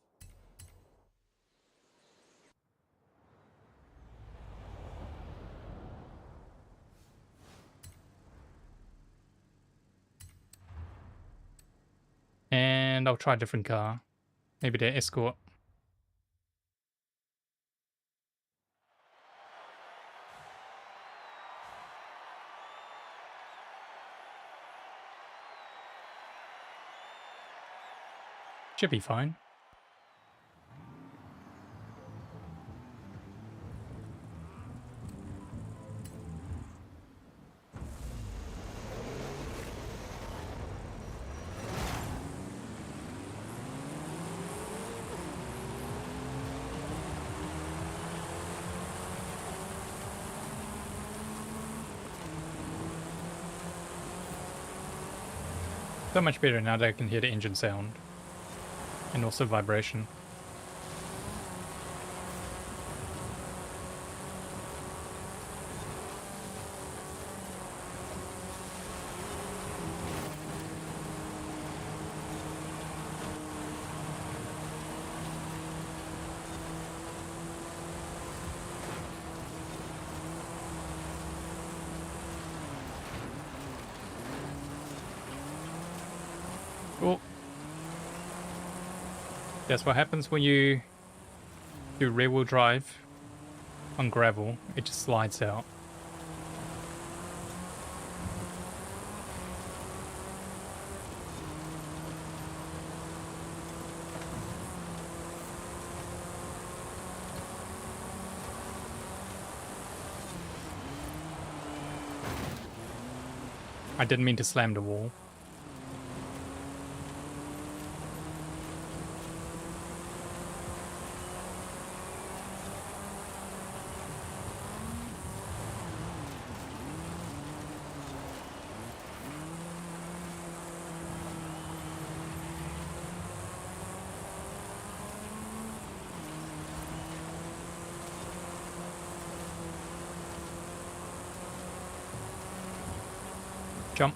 And I'll try a different car. Maybe the Escort. Should be fine. So much better now that I can hear the engine sound. And also vibration. Oh. That's what happens when you do rear wheel drive on gravel. It just slides out. I didn't mean to slam the wall. Jump.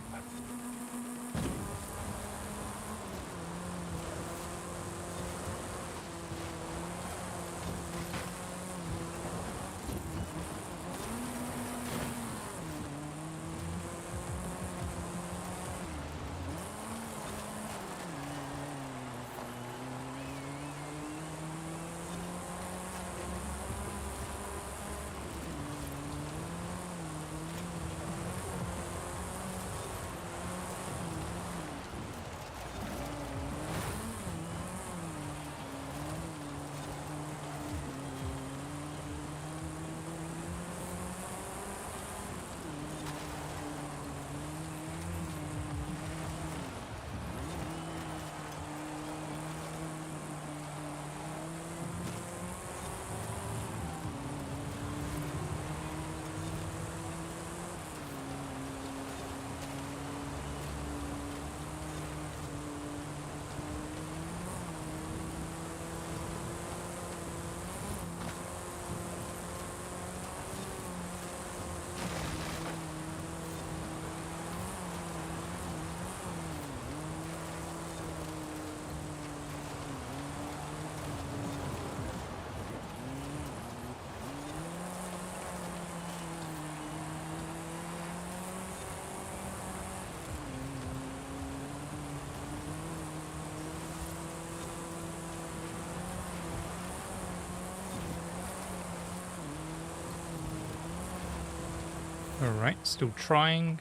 Alright, still trying.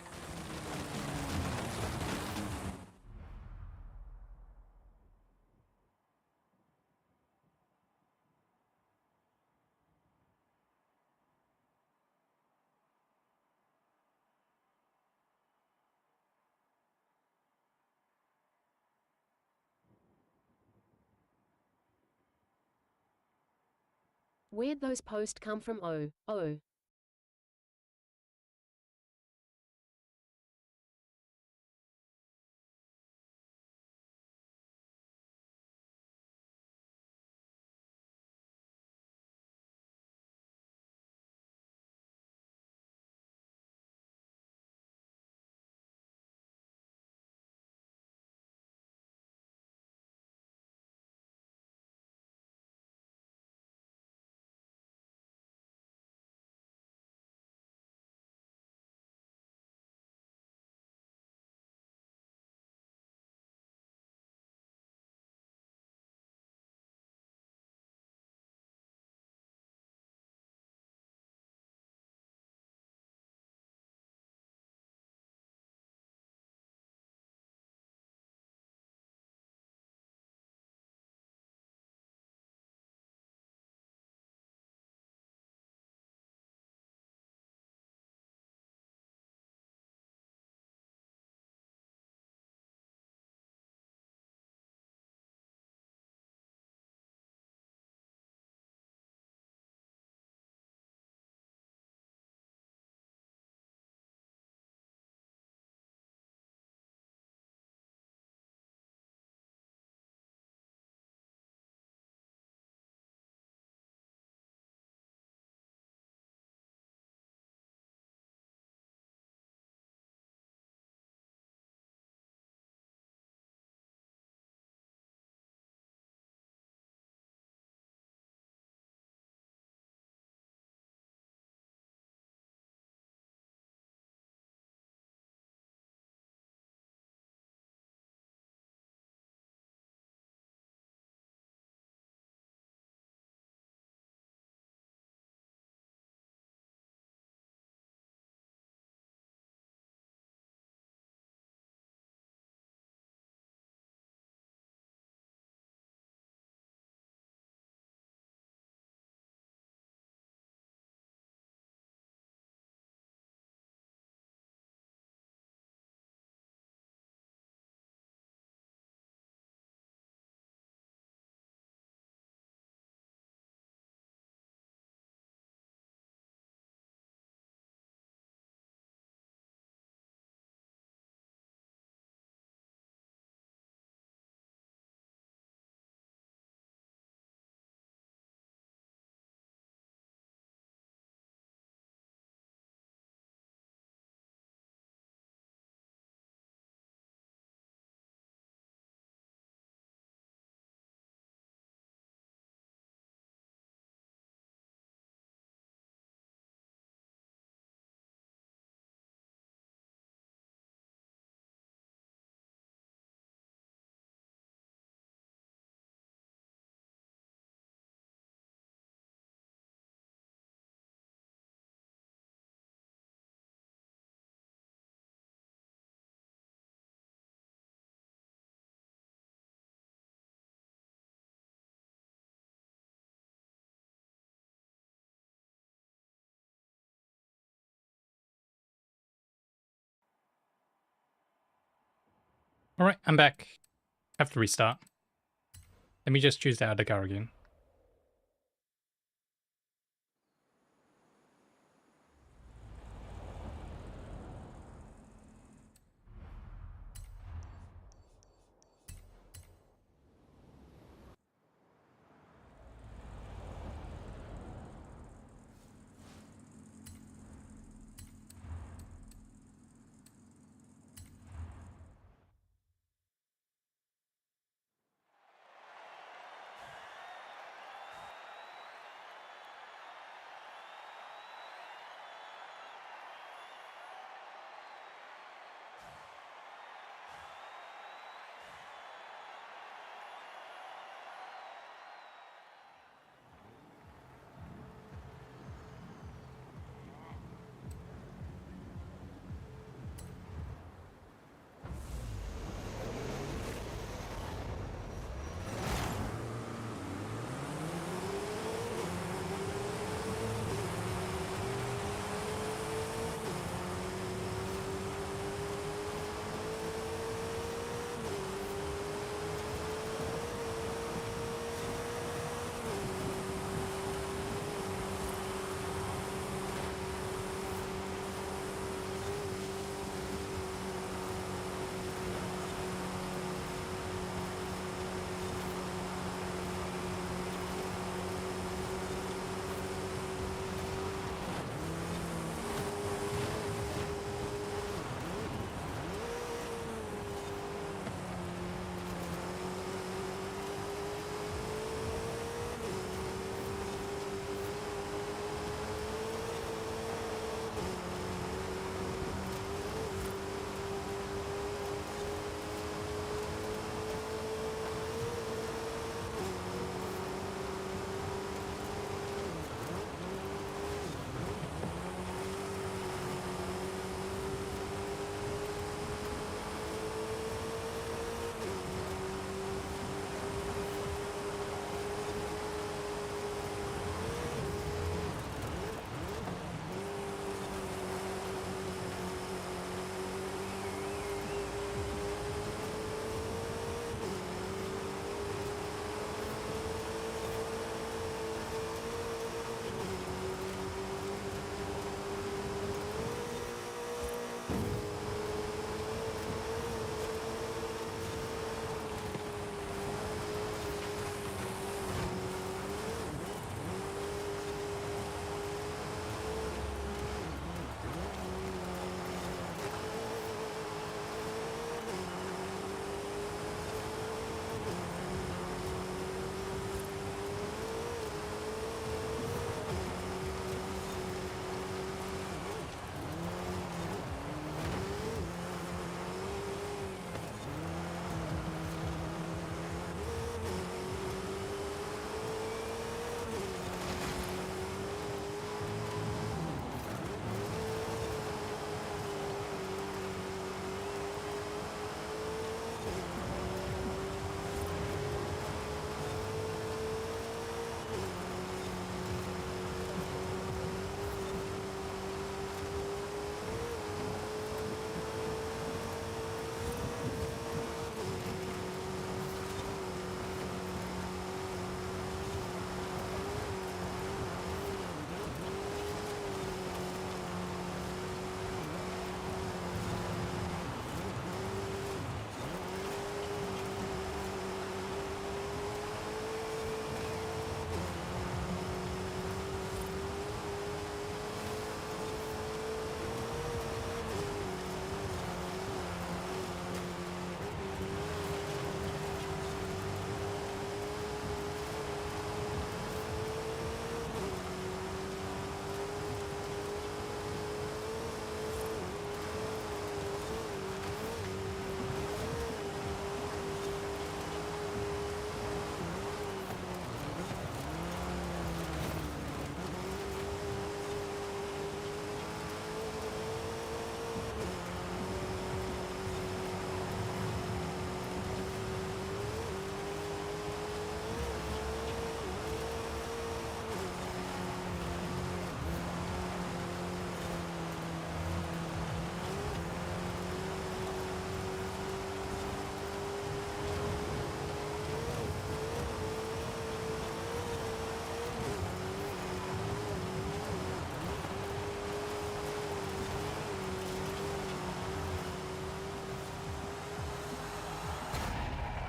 Where'd those posts come from? Oh. Alright, I'm back. Have to restart. Let me just choose the other car again.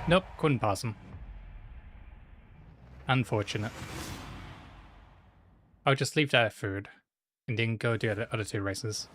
Nope, couldn't pass him. Unfortunate. I'll just leave that at third, and then go do the other 2 races.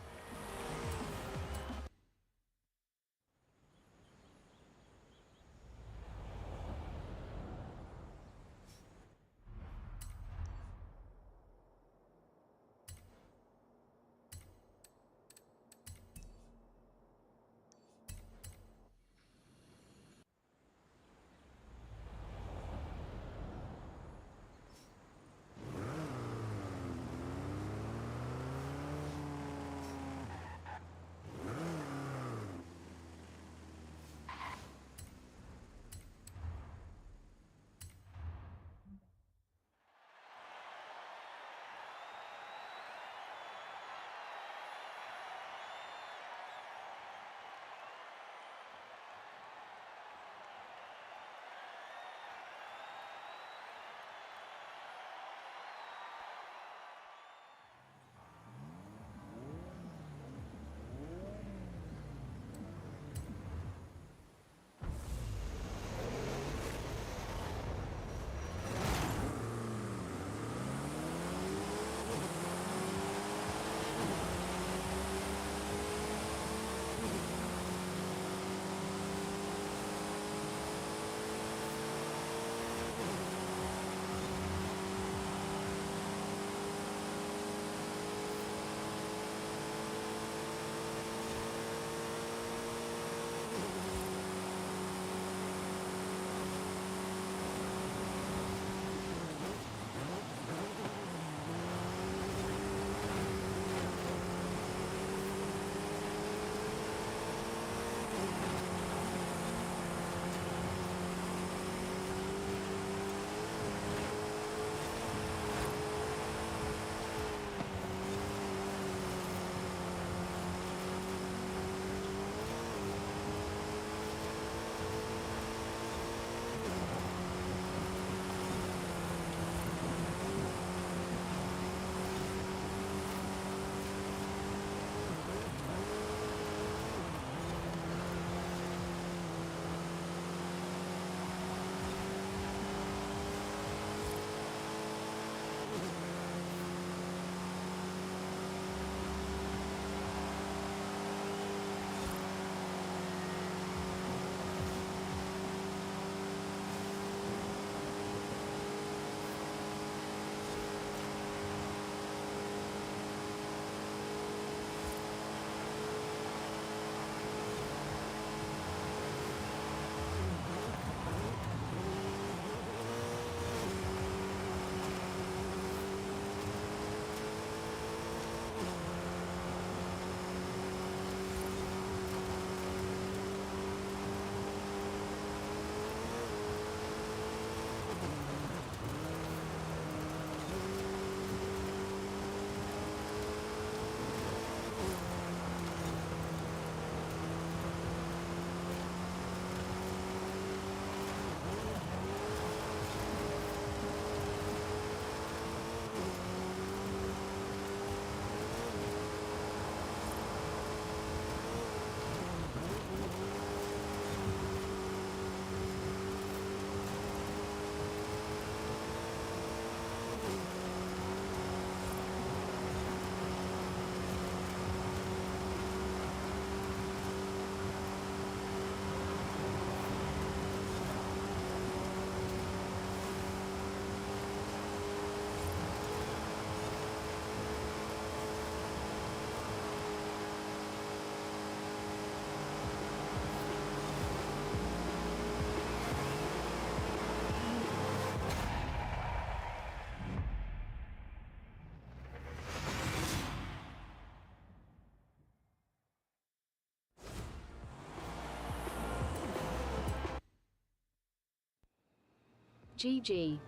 GG.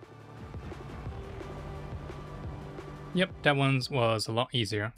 Yep, that one was a lot easier.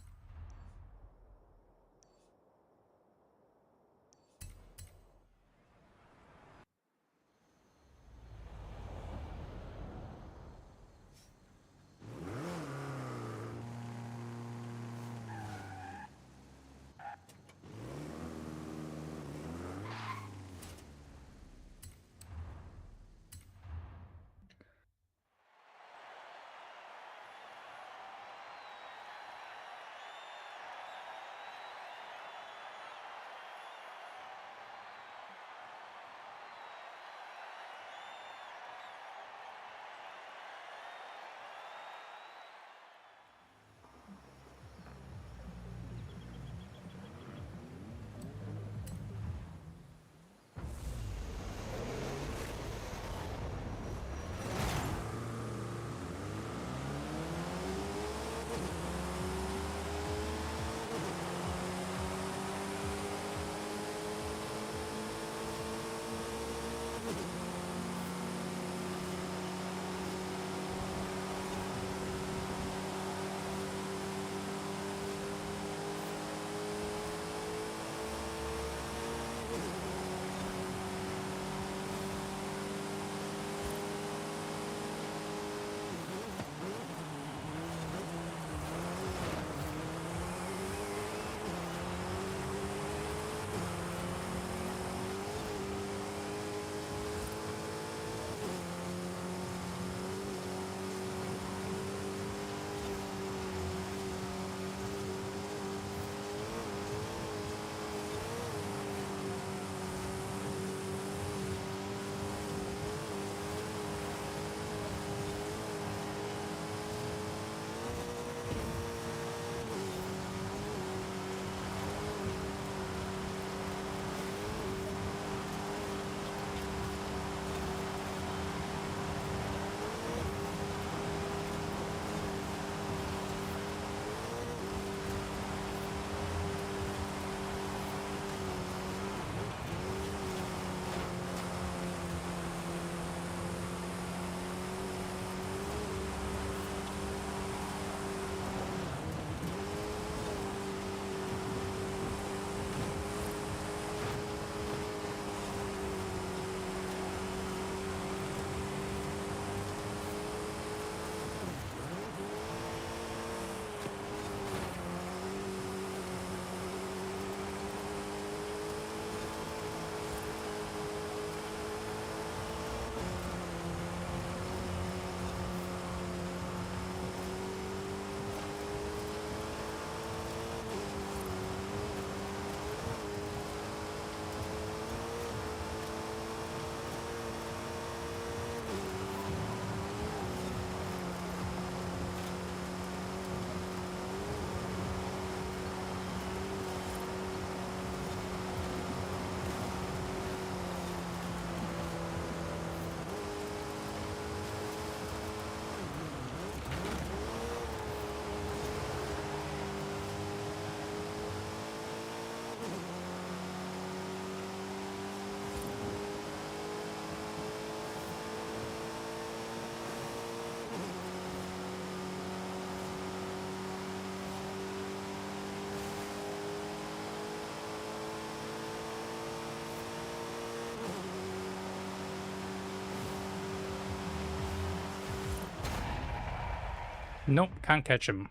Nope, can't catch him.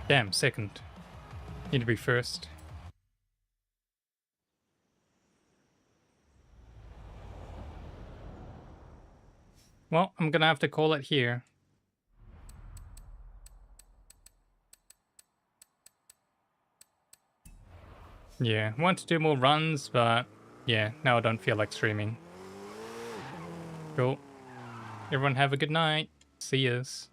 Damn, second. Need to be first. Well, I'm gonna have to call it here. Yeah, I want to do more runs, but yeah, now I don't feel like streaming. Cool. Everyone have a good night. See yous.